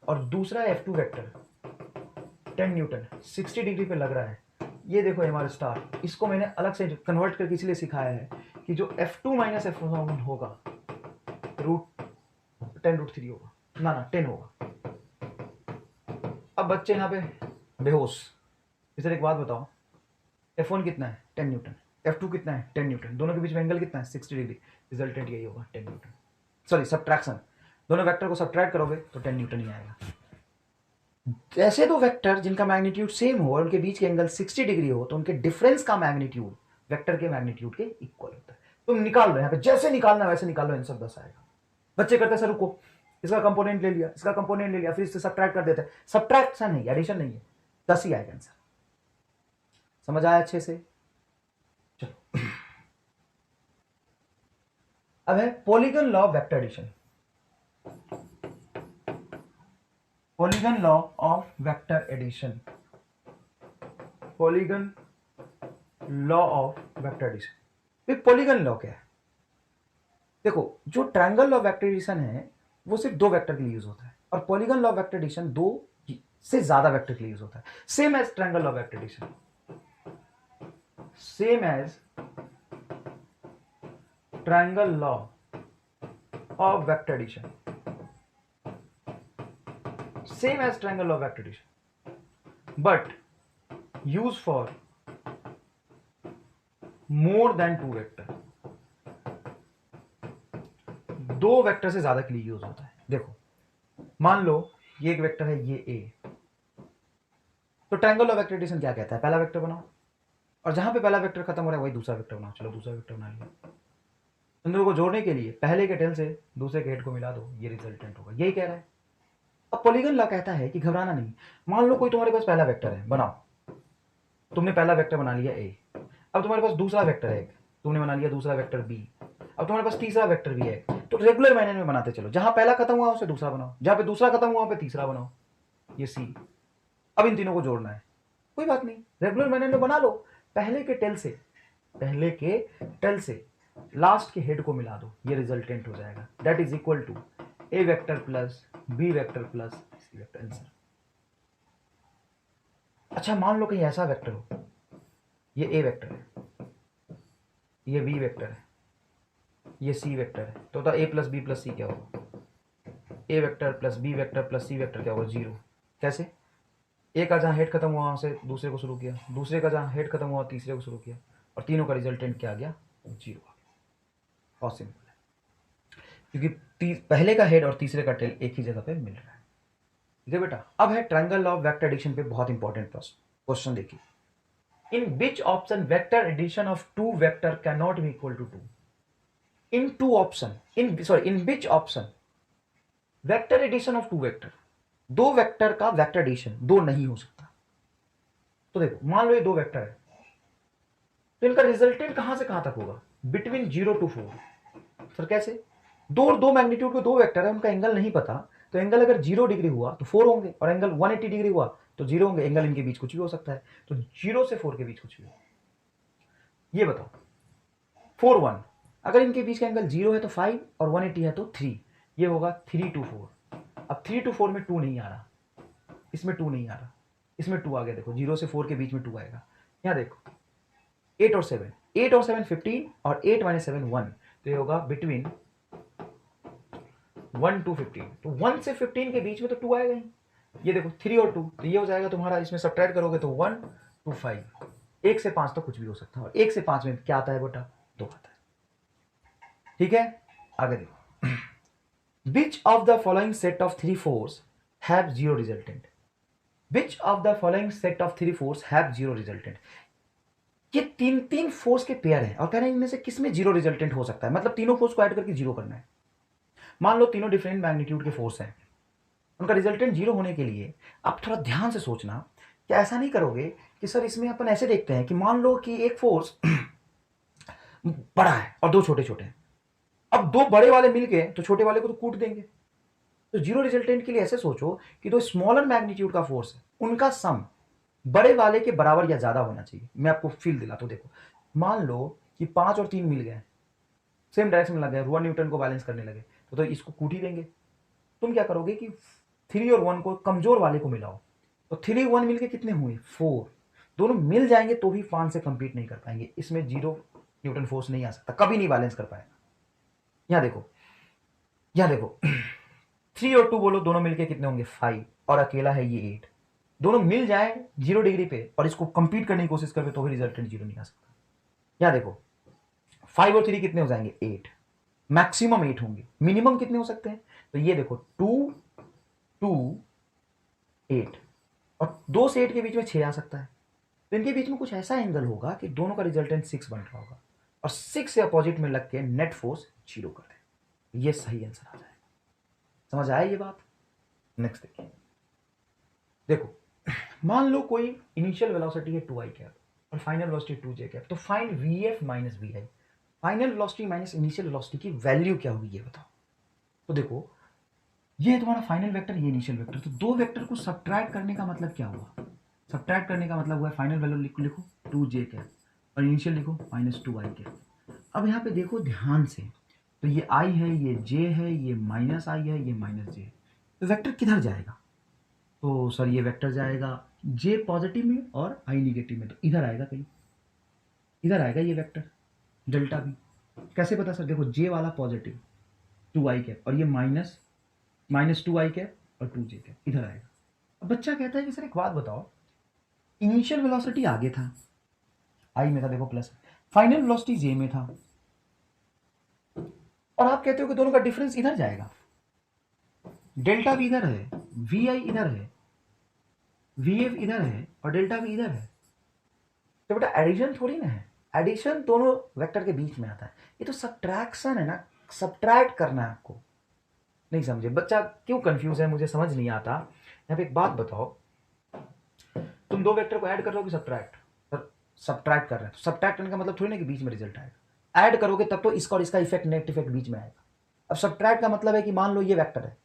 और दूसरा F2 वेक्टर 10 न्यूटन 60 डिग्री पे लग रहा है। ये देखो हमारा स्टार, इसको मैंने अलग से कन्वर्ट करके इसलिए सिखाया है कि जो F2 माइनस F1 होगा √10 √3 होगा, ना 10 होगा। अब बच्चे यहाँ पे बेहोश। इसे एक बात बताओ, F1 कितना है 10 न्यूटन, F2 कितना है 10 न्यूटन, दोनों के बीच में एंगल कितना है 60 डिग्री। रिजल्टेंट यही होगा 10 न्यूटन। सॉरी सब्ट्रैक्शन, दोनों वेक्टर को सब्ट्रैक्ट करोगे तो 10 न्यूटन ही आएगा। ऐसे दो वेक्टर जिनका मैग्नीट्यूड सेम हो और उनके बीच के एंगल 60 डिग्री हो तो उनके डिफरेंस का मैग्नीट्यूड वेक्टर के मैग्नीट्यूड के इक्वल होता है। तुम निकाल लो यहाँ पे, जैसे निकालना वैसे निकाल लो, आंसर 10 आएगा। बच्चे करते सर रुको, इसका कंपोनेंट ले लिया, इसका कंपोनेंट ले लिया, फिर इससे सब्ट्रैक्ट कर देते हैं। सब्ट्रैक्शन नहीं, एडिशन नहीं है, 10 ही आएगा आंसर। समझ आया अच्छे से? चलो अब है polygon law of vector addition. Polygon law of vector addition, polygon law of vector addition. Polygon law क्या है? देखो, जो triangle law of vector addition है वो सिर्फ दो वेक्टर के लिए यूज होता है, और polygon law of vector addition दो से ज्यादा वेक्टर के लिए यूज होता है। Same as triangle law of vector addition, same as triangle law of vector addition, same as triangle of vector addition, but used for more than two vector। दो वेक्टर से ज्यादा के लिए यूज होता है। देखो मान लो ये एक वेक्टर है, ये a, तो ट्रायंगल ऑफ वेक्टर एडिशन क्या कहता है? पहला वेक्टर बनाओ और जहां पे पहला वेक्टर खत्म हो रहा है वही दूसरा वेक्टर बनाओ। चलो दूसरा वेक्टर बना लिया, इन दोनों को जोड़ने के लिए पहले के टेल से दूसरे के हेड को मिला दो, ये रिजल्टेंट होगा। यही कह रहा है। अब पॉलीगन लॉ कहता है कि घबराना नहीं। मान लो कोई तुम्हारे पास पहला वेक्टर है, बनाओ, तुमने पहला वेक्टर बना लिया a, अब तुम्हारे पास दूसरा वेक्टर है, तुमने बना लिया दूसरा वेक्टर b, अब तुम्हारे पास तीसरा वेक्टर भी है। तो रेगुलर मैनर में बनाते चलो, जहां पहला खत्म हुआ उसे दूसरा बनाओ, जहां पे दूसरा खत्म हुआ पे तीसरा बनाओ, ये c। अब इन तीनों को जोड़ना है, कोई बात नहीं, रेगुलर मैनर में बना लो। पहले के टेल से लास्ट के हेड को मिला दो, ये रिजल्टेंट हो जाएगा। That is equal to a vector plus b vector plus c vector. Answer. अच्छा मान लो कहीं ऐसा वेक्टर हो, ये a वेक्टर है, ये b वेक्टर है, ये c वेक्टर है, तो a प्लस बी प्लस सी क्या होगा? a vector plus b vector plus c vector क्या होगा? 0। कैसे? एक का जहां हेड खत्म हुआ वहां से दूसरे को शुरू किया, दूसरे का जहां हेड खत्म हुआ तीसरे को शुरू किया, और तीनों का रिजल्टेंट क्या आ गया? 0 आ गया। बहुत सिंपल है, क्योंकि पहले का हेड और तीसरे का टेल एक ही जगह पे मिल रहा है। ठीक है बेटा। अब है triangle law of vector addition पे बहुत इंपॉर्टेंट क्वेश्चन देखिए, in which option vector addition of two vector can not be equal to 2? In which option vector addition of two vector, दो वेक्टर का वेक्टर एडिशन दो नहीं हो सकता। तो देखो मान लो ये दो वेक्टर है, तो इनका रिजल्टेंट कहां से कहां तक होगा? Between 0 to 4। सर कैसे? दो मैग्नीट्यूड के दो वेक्टर है, उनका एंगल नहीं पता, तो एंगल अगर 0 डिग्री हुआ तो 4 होंगे, और एंगल 180 डिग्री हुआ तो 0 होंगे। एंगल इनके बीच कुछ भी हो सकता है, तो 0 से 4 के बीच कुछ भी हो। ये बताओ 4 1, अगर इनके बीच का एंगल 0 है तो 5 और 180 है तो 3, ये होगा 3 to 4। अब 3 to 4 में 2 नहीं आ रहा, इसमें 2 नहीं आ रहा, इसमें 2 आ गया। देखो 0 से 4 के बीच में 2 आएगा। यहां देखो 8 और 7, 8 और 7 15, और 8 - 7 1, तो ये होगा बिटवीन 1 to 15। तो 1 से 15 के बीच में तो 2 आएगा ही। ये देखो 3 और 2, तो ये हो जाएगा तुम्हारा, इसमें सब्ट्रैक्ट करोगे तो 1 to 5। 1 से 5 तो कुछ भी हो सकता है, और 1 से 5 में क्या आता है बेटा? 2 आता है। ठीक है, आगे देखो। Which of the following set of three force have zero resultant? Which of the following set of three force have zero resultant? ये तीन तीन फोर्स के पेयर हैं, और कह रहे हैं इनमें से किसमें जीरो रिजल्टेंट हो सकता है, मतलब तीनों फोर्स को ऐड करके जीरो करना है। मान लो तीनों डिफरेंट मैग्नीट्यूड के फोर्स हैं, उनका रिजल्टेंट जीरो होने के लिए आप थोड़ा ध्यान से सोचना कि ऐसा नहीं करोगे कि सर इसमें अपन ऐसे देखते हैं कि मान लो कि एक फोर्स बड़ा है और दो छोटे छोटे हैं, अब दो बड़े वाले मिल गए तो छोटे वाले को तो कूट देंगे। तो जीरो रिजल्टेंट के लिए ऐसे सोचो कि दो स्मॉलर मैग्नीट्यूड का फोर्स है, उनका सम बड़े वाले के बराबर या ज्यादा होना चाहिए। मैं आपको फील दिलाता हूं, देखो मान लो कि 5 और 3 मिल गए, सेम डायरेक्शन में लग गए, रुआ न्यूटन को बैलेंस करने लगे, तो इसको कूट ही देंगे। तुम क्या करोगे कि 3 और 1 को कमजोर वाले को मिलाओ, तो 3 1 मिलके कितने हुए? 4। दोनों मिल जाएंगे तो भी 5 से कंपीट नहीं कर पाएंगे, इसमें जीरो न्यूटन फोर्स नहीं आ सकता, कभी नहीं बैलेंस कर पाएगा। यहां देखो, यहां देखो 3 और 2 बोलो, दोनों मिलके कितने होंगे? 5, और अकेला है ये 8। दोनों मिल जाए 0 डिग्री पे और इसको कंपीट करने की कोशिश करके तो भी रिजल्टेंट जीरो नहीं आ सकता। यहां देखो 5 और 3 कितने हो जाएंगे? 8। मैक्सिमम 8 होंगे, मिनिमम कितने हो सकते हैं? तो ये देखो 2 2 8, और 2 से 8 के बीच में 6 आ सकता है, तो इनके बीच में कुछ ऐसा एंगल होगा कि दोनों का रिजल्टेंट 6 बन रहा होगा, और 6 से अपोजिट में लग के नेट फोर्स जीरो कर दे। ये सही आंसर आ जाएगा। समझ आया ये बात? नेक्स्ट देखिए, देखो मान लो कोई इनिशियल वेलोसिटी है 2i कैप और फाइनल वेलोसिटी 2j कैप, तो find vf minus vi। Final velocity minus initial velocity की वैल्यू क्या होगी ये बताओ। तो देखो ये है तुम्हारा फाइनल वेक्टर, ये इनिशियल वेक्टर, तो दो वेक्टर को सब्ट्रैक्ट करने का मतलब क्या हुआ? सब्ट्रैक्ट करने का मतलब हुआ फाइनल वैल्यू लिखो 2j कैप और इनिशियल लिखो -2i कैप। अब यहाँ पे देखो ध्यान से, तो ये i है, ये j है, ये -i है, ये -j, तो वेक्टर किधर जाएगा? तो सर ये वेक्टर जाएगा j पॉजिटिव में और i निगेटिव में, तो इधर आएगा कहीं, इधर आएगा ये वेक्टर डेल्टा भी। कैसे पता सर? देखो j वाला पॉजिटिव 2i कैप, और ये -2i कैप और 2j कैप, इधर आएगा। अब बच्चा कहता है कि सर एक बात बताओ, इनिशियल वेलोसिटी आगे था, i में था, देखो प्लस, फाइनल वेलोसिटी j में था, और आप कहते हो कि दोनों का डिफरेंस इधर जाएगा, डेल्टा भी इधर है, vi इधर है, vf इधर है, और डेल्टा भी इधर है। तो बेटा एडिशन थोड़ी ना है, एडिशन दोनों वेक्टर के बीच में आता है, ये तो सब्ट्रैक्शन है ना, सब्ट्रैक्ट करना है आपको। नहीं समझे बच्चा? क्यों कंफ्यूज है मुझे समझ नहीं आता। यहाँ पे एक बात बताओ, तुम दो वेक्टर को ऐड कर रहे हो कि सब्ट्रैक्ट? सब्ट्रैक्ट कर रहे हैं, तो सब्ट्रैक्ट करने का मतलब थोड़ी ना कि बीच में रिजल्ट आएगा, ऐड करोगे तब तो इसका और इसका इफेक्ट, नेट इफेक्ट बीच में आएगा। अब सब्ट्रैक्ट का मतलब है कि मान लो ये वेक्टर है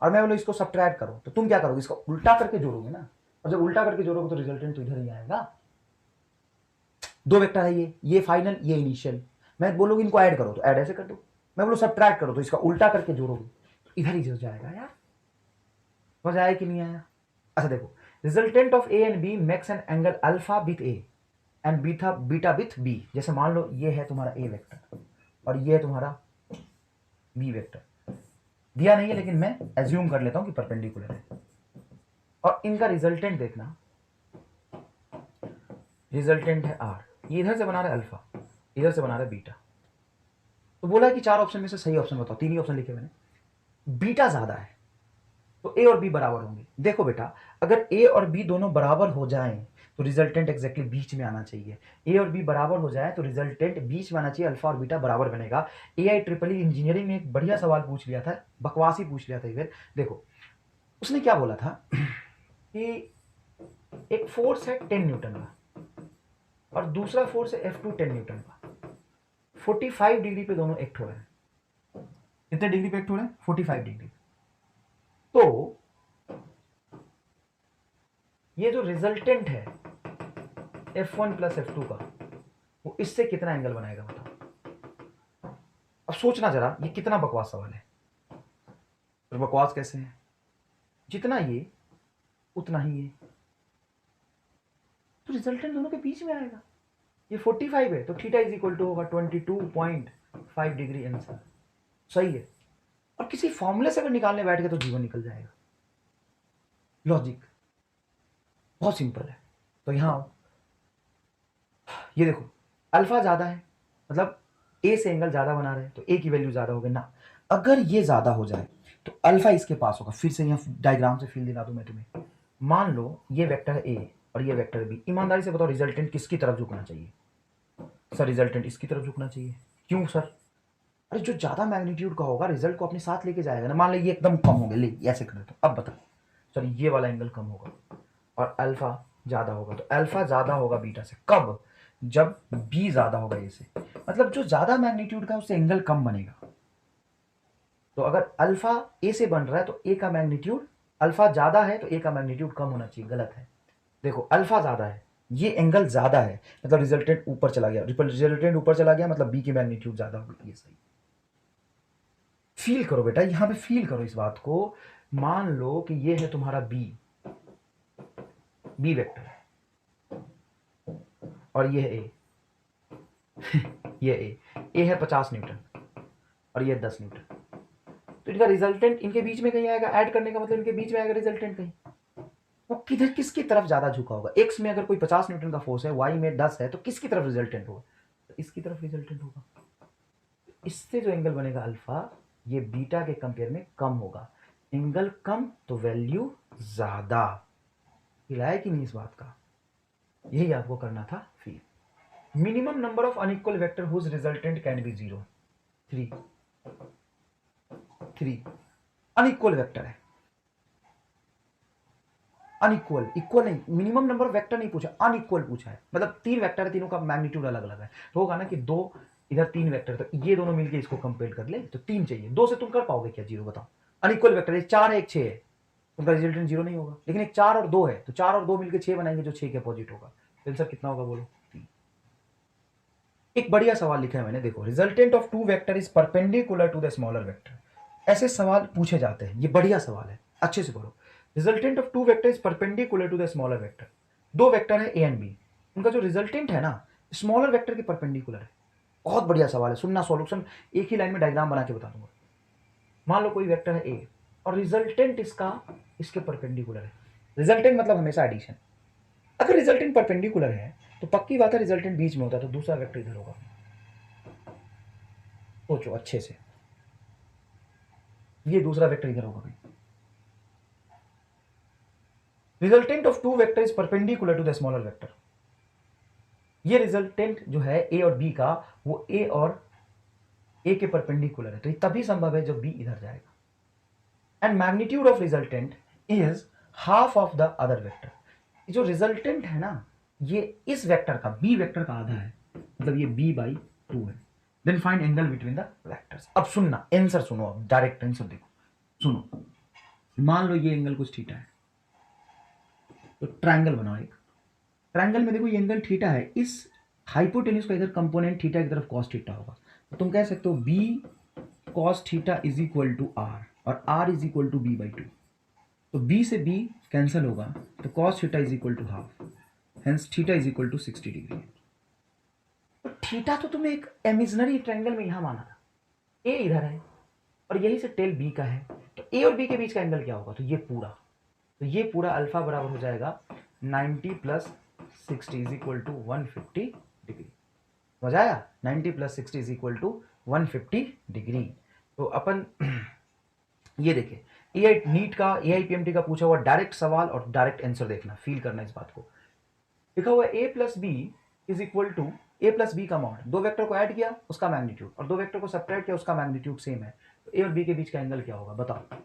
और मैं बोलो इसको सब्ट्रैक्ट करो, तो तुम क्या करोगे? इसको उल्टा करके जोड़ोगे ना, और जब उल्टा करके जोड़ोगे तो रिजल्टेंट तो इधर ही आएगा। दो वेक्टर है, ये फाइनल, ये इनिशियल, मैं बोलूँगी इनको ऐड करो तो ऐड ऐसे कर दो, मैं बोलो सब्ट्रैक्ट करो तो इसका उल्टा करके जोड़ोगे तो इधर ही जाएगा। यार समझ आया कि नहीं आया? अच्छा देखो, resultant of A and B makes an angle alpha with A and beta with B. जैसे मान लो ये है तुम्हारा ए वेक्टर और ये है तुम्हारा बी वेक्टर, दिया नहीं है लेकिन मैं एज्यूम कर लेता हूं कि परपेंडिकुलर है, और इनका रिजल्टेंट देखना, रिजल्टेंट है आर, ये इधर से बना रहा है अल्फा, इधर से बना रहा है बीटा। तो बोला कि 4 ऑप्शन में से सही ऑप्शन बताओ, 3 ही ऑप्शन लिखे मैंने, बीटा ज्यादा है तो ए और बी बराबर होंगे। देखो बेटा अगर ए और बी दोनों बराबर हो जाएं तो रिजल्टेंट एग्जैक्टली बीच में आना चाहिए, ए और बी बराबर हो जाए तो रिजल्टेंट बीच में आना चाहिए, अल्फा और बीटा बराबर बनेगा। AI ट्रिपल इंजीनियरिंग में एक बढ़िया सवाल पूछ लिया था, बकवास ही पूछ लिया था इधर। देखो उसने क्या बोला था कि एक फोर्स है 10 न्यूटन का, और दूसरा फोर्स है F2 10 न्यूटन का। 45 डिग्री पे दोनों एक्ट हो रहे हैं। कितने डिग्री पे एक्ट हो रहे हैं? 45 डिग्री। तो ये जो रिजल्टेंट है F1 प्लस F2 का, वो इससे कितना एंगल बनाएगा बताओ। अब सोचना जरा, ये कितना बकवास सवाल है। तो बकवास कैसे है? जितना ये उतना ही ये, तो रिजल्टेंट दोनों के बीच में आएगा। ये 45 है तो थीटा इज इक्वल टू होगा 22.5 डिग्री आंसर। सही है। और किसी फॉर्मूले से अगर निकालने बैठ गए तो जीवन निकल जाएगा। लॉजिक बहुत सिंपल है। तो यहां आओ, ये देखो अल्फा ज्यादा है, मतलब ए से एंगल ज्यादा बना रहे हैं तो ए की वैल्यू ज्यादा होगी ना। अगर ये ज्यादा हो जाए तो अल्फा इसके पास होगा। फिर से यहां डायग्राम से फील दिला दूं मैं तुम्हें। मान लो ये वेक्टर है ए और ये वेक्टर है बी। ईमानदारी से बताओ रिजल्टेंट किसकी तरफ झुकना चाहिए? सर रिजल्टेंट इसकी तरफ झुकना चाहिए। क्यों सर? अरे जो ज्यादा मैग्नीट्यूड का होगा रिजल्ट को अपने साथ लेके जाएगा ना। मान लो ये एकदम कम हो गया, ले ऐसे कर देता हूं। अब बता, सर ये वाला एंगल कम होगा और अल्फा ज्यादा होगा, तो अल्फा ज्यादा होगा बीटा से। कब? जब बी ज्यादा होगा ए से। मतलब जो ज्यादा मैग्नीट्यूड का उससे एंगल कम बनेगा। तो अगर अल्फा ए से बन रहा है तो ए का मैग्नीट्यूड, अल्फा ज्यादा है तो ए का मैग्नीट्यूड कम होना चाहिए। गलत है। देखो अल्फा ज्यादा है, ये एंगल ज्यादा है, मतलब रिजल्टेंट ऊपर चला गया। रिजल्टेंट ऊपर चला गया मतलब बी की मैग्नीट्यूड ज्यादा होगी। ये सही। फील करो बेटा, यहां पे फील करो इस बात को। मान लो कि ये है तुम्हारा बी वेक्टर और ये है ए ये ए है 50 न्यूटन और ये 10 न्यूटन। तो इनका रिजल्टेंट इनके बीच में कहीं आएगा। ऐड करने का मतलब इनके बीच में आएगा रिजल्टेंट कहीं। वो किधर किसकी तरफ ज्यादा झुका होगा? एक्स में अगर कोई 50 न्यूटन का फोर्स है, वाई में 10 है, तो किसकी तरफ रिजल्टेंट होगा? तो इसकी तरफ रिजल्टेंट होगा। इससे जो एंगल बनेगा अल्फा, ये बीटा के कंपेयर में कम होगा। एंगल कम तो वैल्यू ज्यादा। हिलाया कि नहीं इस बात का? यही आपको करना था feel. Minimum number of unequal vector whose resultant can be 0। 3 unequal vector है। अनइक्वल, इक्वल नहीं, मिनिमम नंबर ऑफ वेक्टर नहीं पूछा, अनइक्वल पूछा है। मतलब 3 वेक्टर है, तीनों का मैग्नीट्यूड अलग अलग है। तो होगा ना कि 2 इधर 3 वेक्टर, तो ये दोनों मिलके इसको कंपेयर कर ले तो 3 चाहिए। 2 से तुम कर पाओगे क्या 0? बताओ। अनइक्वल वेक्टर है, 4 है 1 6 है, उनका रिजल्टेंट 0 नहीं होगा। लेकिन एक 4 और 2 है, तो 4 और 2 मिलकर 6 बनाएंगे जो 6 के अपोजिट होगा। आंसर कितना होगा बोलो? 3। एक बढ़िया सवाल लिखा है मैंने, देखो। Resultant of 2 vector is perpendicular to the smaller vector. ऐसे सवाल पूछे जाते हैं, ये बढ़िया सवाल है, अच्छे से पढ़ो। Resultant of 2 vector is perpendicular to the smaller vector. 2 vector है ए एंड बी, उनका जो रिजल्टेंट है ना स्मॉलर वेक्टर के परपेंडिकुलर है। बहुत बढ़िया सवाल है, सुनना। सॉल्यूशन एक ही लाइन में डायग्राम बना के बता दूंगा। मान लो कोई वेक्टर है ए और रिजल्टेंट इसका इसके परपेंडिकुलर है। रिजल्टेंट मतलब हमेशा एडिशन। अगर रिजल्टेंट परपेंडिकुलर है तो पक्की बात है रिजल्टेंट बीच में होता है, तो दूसरा वेक्टर इधर होगा। सोचो अच्छे से, ये दूसरा वेक्टर इधर होगा भाई। Resultant of 2 vector is perpendicular to the smaller vector. ये रिजल्टेंट जो है ए और बी का, वो ए और ए के परपेंडिकुलर है, तो ये तभी संभव है जब बी इधर जाएगा। And magnitude of resultant is half of the other vector. जो रिजल्टेंट है ना, ये इस वेक्टर का, बी वेक्टर का आधा है, मतलब ये b/2 है। Then find angle between the vectors. अब सुनना, आंसर सुनो, अब डायरेक्ट आंसर देखो, सुनो। मान लो ये एंगल कुछ थीटा है, तो ट्रायंगल बनाओ एक। ट्रायंगल में देखो ये एंगल थीटा है, इस हाइपोटेन्यूज का इधर कंपोनेंट थीटा की तरफ कॉस थीटा होगा, तो तुम कह सकते हो b cos theta is equal to r और r is equal to b/2। तो b से b कैंसिल होगा, तो cos theta is equal to half, hence theta is equal to 60 degree. तो थीटा तो तुमने एक इमेजिनरी ट्रायंगल में यहां माना था, ए इधर है और यही से टेल बी का है, तो ए और बी के बीच का एंगल क्या होगा? तो ये पूरा अल्फा बराबर हो जाएगा 90 plus 60 is equal to 150 degree. समझ आया? 90 plus 60 is equal to 150 degree. तो अपन ये देखिए, ए नीट का, AIPMT का पूछा हुआ डायरेक्ट सवाल और डायरेक्ट आंसर देखना, फील करना इस बात को। लिखा हुआ a plus B is equal to A plus B का मॉड। 2 वेक्टर को ऐड किया उसका मैग्नीट्यूड, और 2 वेक्टर को सब्ट्रैक्ट किया उसका मैग्नीट्यूड सेम है। तो ए और बी के बीच का एंगल क्या होगा बताओ?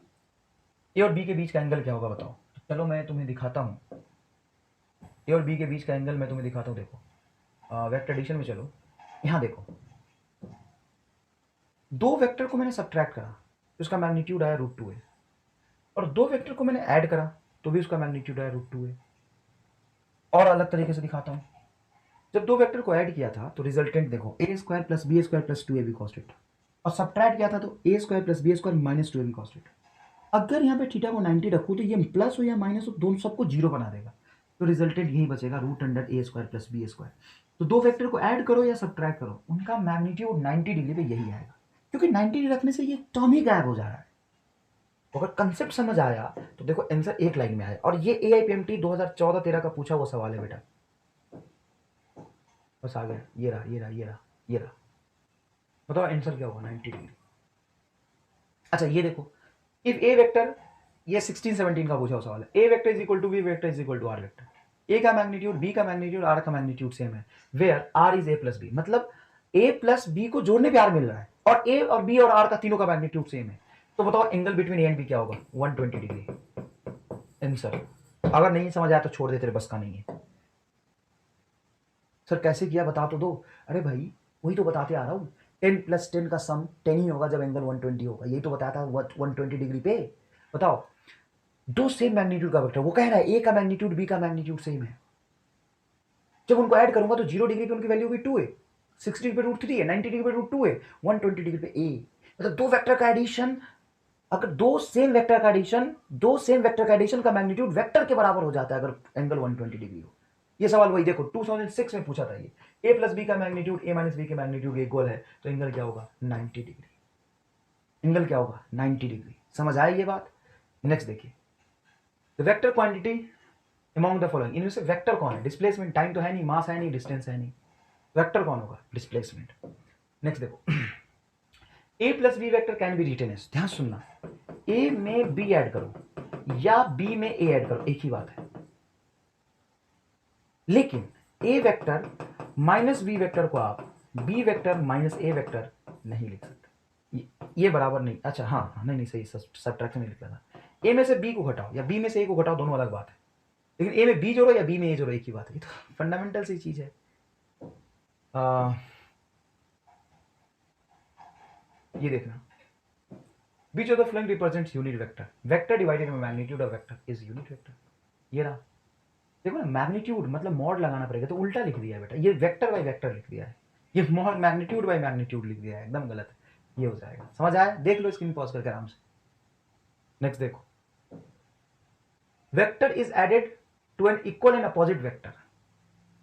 ए और बी के बीच का एंगल क्या होगा बताओ? तो चलो मैं तुम्हें दिखाता हूं, ए और बी के बीच का एंगल मैं तुम्हें दिखाता हूं। देखो वेक्टर एडिशन में चलो, यहाँ देखो, दो वेक्टर को मैंने सब्ट्रैक्ट करा तो उसका मैग्नीट्यूड आया √2 है, और दो वेक्टर को मैंने ऐड करा तो भी उसका मैग्नीट्यूड आया √2 है। और अलग तरीके से दिखाता हूँ, जब दो वेक्टर को ऐड किया था तो रिजल्टेंट देखो, a² + b² + 2ab cos θ, और सब्ट्रैक्ट किया था तो a² + b² - 2ab cos θ। अगर यहाँ पे थीटा को 90 रखूँ तो ये प्लस हो या माइनस हो, दोनों सबको जीरो बना देगा, तो रिजल्टेंट यही बचेगा √a² + b²। तो दो वेक्टर को ऐड करो या सब्ट्रैक्ट करो, उनका मैग्नीट्यूड 90 डिग्री पे यही आएगा, क्योंकि 90 डिग्री रखने से ये टर्म ही गायब हो जा रहा है। तो अगर कंसेप्ट समझ आया तो देखो आंसर एक लाइन में आया, और ये AIPMT 2014-13 का पूछा हुआ सवाल है बेटा, बस आ गया, ये रहा ये रहा ये रहा ये रहा। बताओ आंसर क्या होगा, 90 डिग्री। अच्छा ये देखो, इफ ए वेक्टर, ये 16-17 का पूछा हुआ सवाल है, A vector is equal to B vector is equal to R vector, A का मैग्नीट्यूड बी का मैग्नीट्यूड आर का मैग्नीट्यूड सेम है, where R is a + b, मतलब a + b को जोड़ने पे आर मिल रहा है, और a और b और r का तीनों का मैग्नीट्यूड सेम है, तो बताओ angle between A and B क्या होगा, 120 डिग्री आंसर। अगर नहीं समझ आया तो छोड़ दे, तेरे बस का नहीं है। सर कैसे किया बता तो दो। अरे भाई वही तो बताते आ रहा हूँ, 10 + 10 का सम 10 ही होगा जब एंगल 120 होगा, यही तो बताया था 120 डिग्री पे। बताओ दो सेम मैग्नीट्यूड का वेक्टर, वो कह रहा है ए का मैग्नीट्यूड बी का मैग्नीट्यूड सेम है, जब उनको ऐड करूंगा तो 0 डिग्री पे उनकी वैल्यू भी 2 है, 60 डिग्री पे √3 है, 90 डिग्री पे √2 है, 120 डिग्री पे ए। मतलब दो वेक्टर का एडिशन, अगर दो सेम वेक्टर का एडिशन का मैग्नीट्यूड वेक्टर के बराबर हो जाता है अगर एंगल 120 डिग्री हो। ये सवाल वही देखो 2006 में पूछा था, ये a + b का मैग्नीट्यूड a - b के मैग्नीट्यूड इक्वल है, तो एंगल क्या होगा 90 डिग्री, एंगल क्या होगा 90 डिग्री। समझ आए ये बात। नेक्स्ट देखिए, the vector quantity among the following, इनमें से वेक्टर कौन है, डिस्प्लेसमेंट, टाइम तो है नहीं, मास है नहीं, डिस्टेंस है नहीं, वेक्टर कौन होगा, डिस्प्लेसमेंट। नेक्स्ट देखो, a + b vector can be written as, ध्यान सुनना, a में b ऐड करो या b में a ऐड करो, एक ही बात है, लेकिन a वेक्टर - b वेक्टर को आप b वेक्टर - a वेक्टर नहीं लिख सकते, ये बराबर नहीं। अच्छा हाँ नहीं सही, सब्ट्रैक्शन नहीं लिखा था, a में से b को घटाओ या b में से a को घटाओ, दोनों अलग बात है, लेकिन a में b जोड़ो या b में a जोड़ो एक ही बात है, ये तो फंडामेंटल सी चीज है। ये देखना, which of the following represents unit vector, vector divided by magnitude of vector is unit vector. ये रहा, देखो ना मैग्नीट्यूड मतलब मॉड लगाना पड़ेगा, तो उल्टा लिख दिया है बेटा, ये वेक्टर बाय वेक्टर लिख दिया है, ये मॉड मैग्नीट्यूड बाय मैग्नीट्यूड लिख दिया है, एकदम गलत है, ये हो जाएगा। समझ आया, देख लो स्क्रीन पॉज करके आराम से। नेक्स्ट देखो, vector is added to an equal and opposite vector,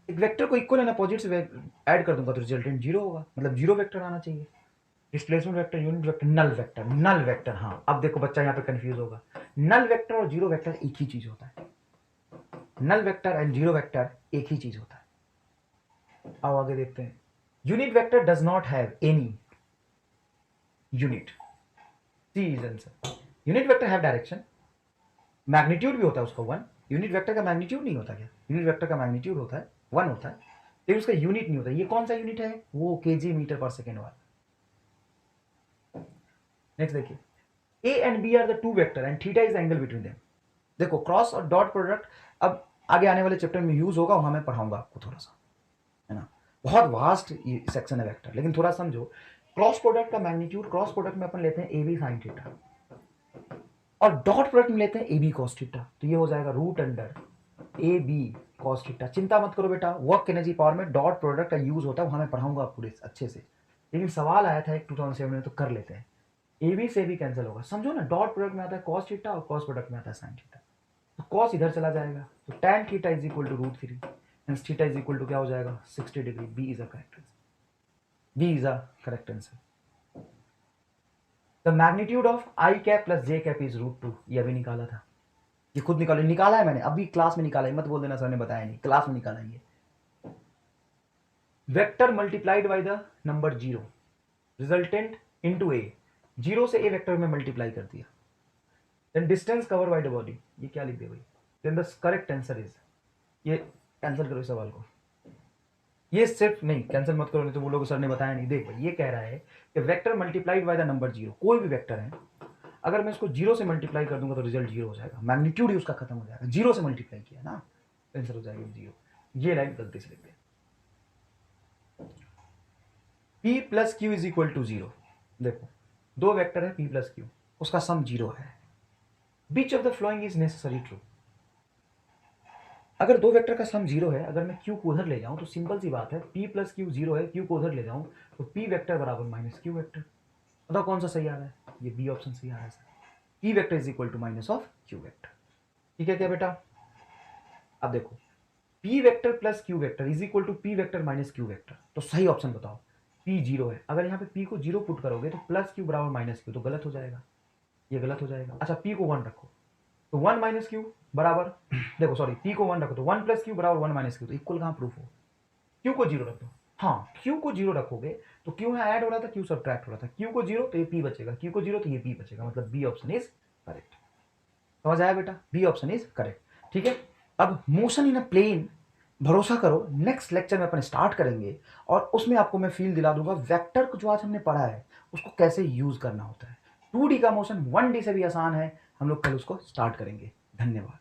एक वेक्टर को इक्वल एंड अपोजिट से ऐड कर दूंगा तो रिजल्टेंट 0 होगा, मतलब 0 वेक्टर आना चाहिए। Displacement vector, unit vector, null vector. हाँ अब देखो बच्चा यहाँ पे कंफ्यूज होगा, नल वेक्टर और 0 वेक्टर एक ही चीज होता है, नल वेक्टर एंड 0 वेक्टर एक ही चीज होता है। अब आगे देखते हैं, unit vector does not have any unit, C is answer. Unit vector have direction, magnitude भी होता है उसका 1, यूनिट वेक्टर का मैग्नीट्यूड नहीं होता क्या, यूनिट वेक्टर का मैग्नीट्यूड होता है 1 होता है, लेकिन उसका यूनिट नहीं होता। ये कौन सा यूनिट है, वो kg मीटर पर सेकेंड वाला। नेक्स्ट देखिए, a and b are the two vector and theta is the angle between them. देखो क्रॉस और डॉट प्रोडक्ट अब आगे आने वाले चैप्टर में यूज होगा, वहां मैं पढ़ाऊंगा आपको थोड़ा सा, है ना, बहुत वास्ट सेक्शन है वेक्टर, लेकिन थोड़ा समझो। क्रॉस प्रोडक्ट का मैग्नीट्यूड, क्रॉस प्रोडक्ट में अपन लेते हैं ए बी साइन थीटा, और डॉट प्रोडक्ट में लेते हैं ए बी कॉस थीटा, तो ये हो जाएगा √A/B कॉस थीटा। चिंता मत करो बेटा, वर्क एनर्जी पावर में डॉट प्रोडक्ट का यूज होता है, वहां मैं पढ़ाऊंगा पूरे अच्छे से, लेकिन सवाल आया था एक 2007 में, तो कर लेते हैं। ए बी से भी कैंसिल होगा, समझो ना, डॉट प्रोडक्ट में आता है कॉस थीटा और कॉस प्रोडक्ट में आता है साइन थीटा, तो कॉस इधर चला जाएगा, तो tan theta is equal to √3, hence theta is equal to क्या हो जाएगा 60 degree. B is a correct answer, B is a correct answer. The magnitude of i cap plus j cap is √2, ये अभी निकाला था, ये खुद निकाला है मैंने, अभी क्लास में निकाला है, मत बोल देना सर ने बताया नहीं, क्लास में निकाला है। Vector multiplied by the number 0 resultant into a, 0 से a वेक्टर में मल्टीप्लाई कर दिया, then distance cover by the body, ये क्या लिख दिया भाई, then the correct answer is, ये कैंसिल करो इस सवाल को, ये सिर्फ नहीं कैंसिल मत करो, नहीं तो बोलोगे सर ने बताया नहीं। देख भाई ये कह रहा है कि vector multiplied by the number 0, कोई भी वेक्टर है अगर मैं इसको 0 से मल्टीप्लाई कर दूंगा तो रिजल्ट 0 हो जाएगा, मैग्नीट्यूड ही उसका खत्म हो जाएगा, 0 से मल्टीप्लाई किया ना, आंसर हो जाएगा 0। ये लाइन गलती से लिख दिया। p plus Q is equal to 0। देखो दो वेक्टर है p प्लस क्यू, उसका सम 0 है। Which of the following is necessary true. अगर दो वेक्टर का सम 0 है, अगर मैं q को उधर ले जाऊं तो सिंपल सी बात है, p प्लस क्यू 0 है, q को उधर ले जाऊं तो p वेक्टर बराबर माइनस q वेक्टर। बताओ कौन सा सही आ रहा है? ये बी ऑप्शन सही आ रहा है sir. p vector is equal to minus of q vector. ठीक है क्या बेटा? अब देखो p vector plus q vector is equal to p vector minus q vector, तो सही ऑप्शन बताओ। p 0 है, अगर यहाँ पे p को 0 पुट करोगे तो प्लस q बराबर माइनस q, तो गलत हो जाएगा, ये गलत हो जाएगा। अच्छा p को 1 रखो तो 1 माइनस क्यू बराबर देखो सॉरी p को 1 रखो तो 1 प्लस क्यू बराबर 1 माइनस क्यू, तो इक्वल कहाँ प्रूफ हो? q को 0 रख दो। हाँ q को 0 रखोगे तो q यहाँ ऐड हो रहा था, q सब्ट्रैक्ट हो रहा था, q को 0 तो ये p बचेगा, q को 0 तो ये p बचेगा, मतलब बी ऑप्शन इज करेक्ट। समझ आया बेटा? B option is correct. ठीक है, अब मोशन इन अ प्लेन, भरोसा करो नेक्स्ट लेक्चर में अपन स्टार्ट करेंगे और उसमें आपको मैं फील दिला दूंगा वेक्टर को जो आज हमने पढ़ा है उसको कैसे यूज करना होता है। 2D का मोशन 1D से भी आसान है, हम लोग कल उसको स्टार्ट करेंगे। धन्यवाद।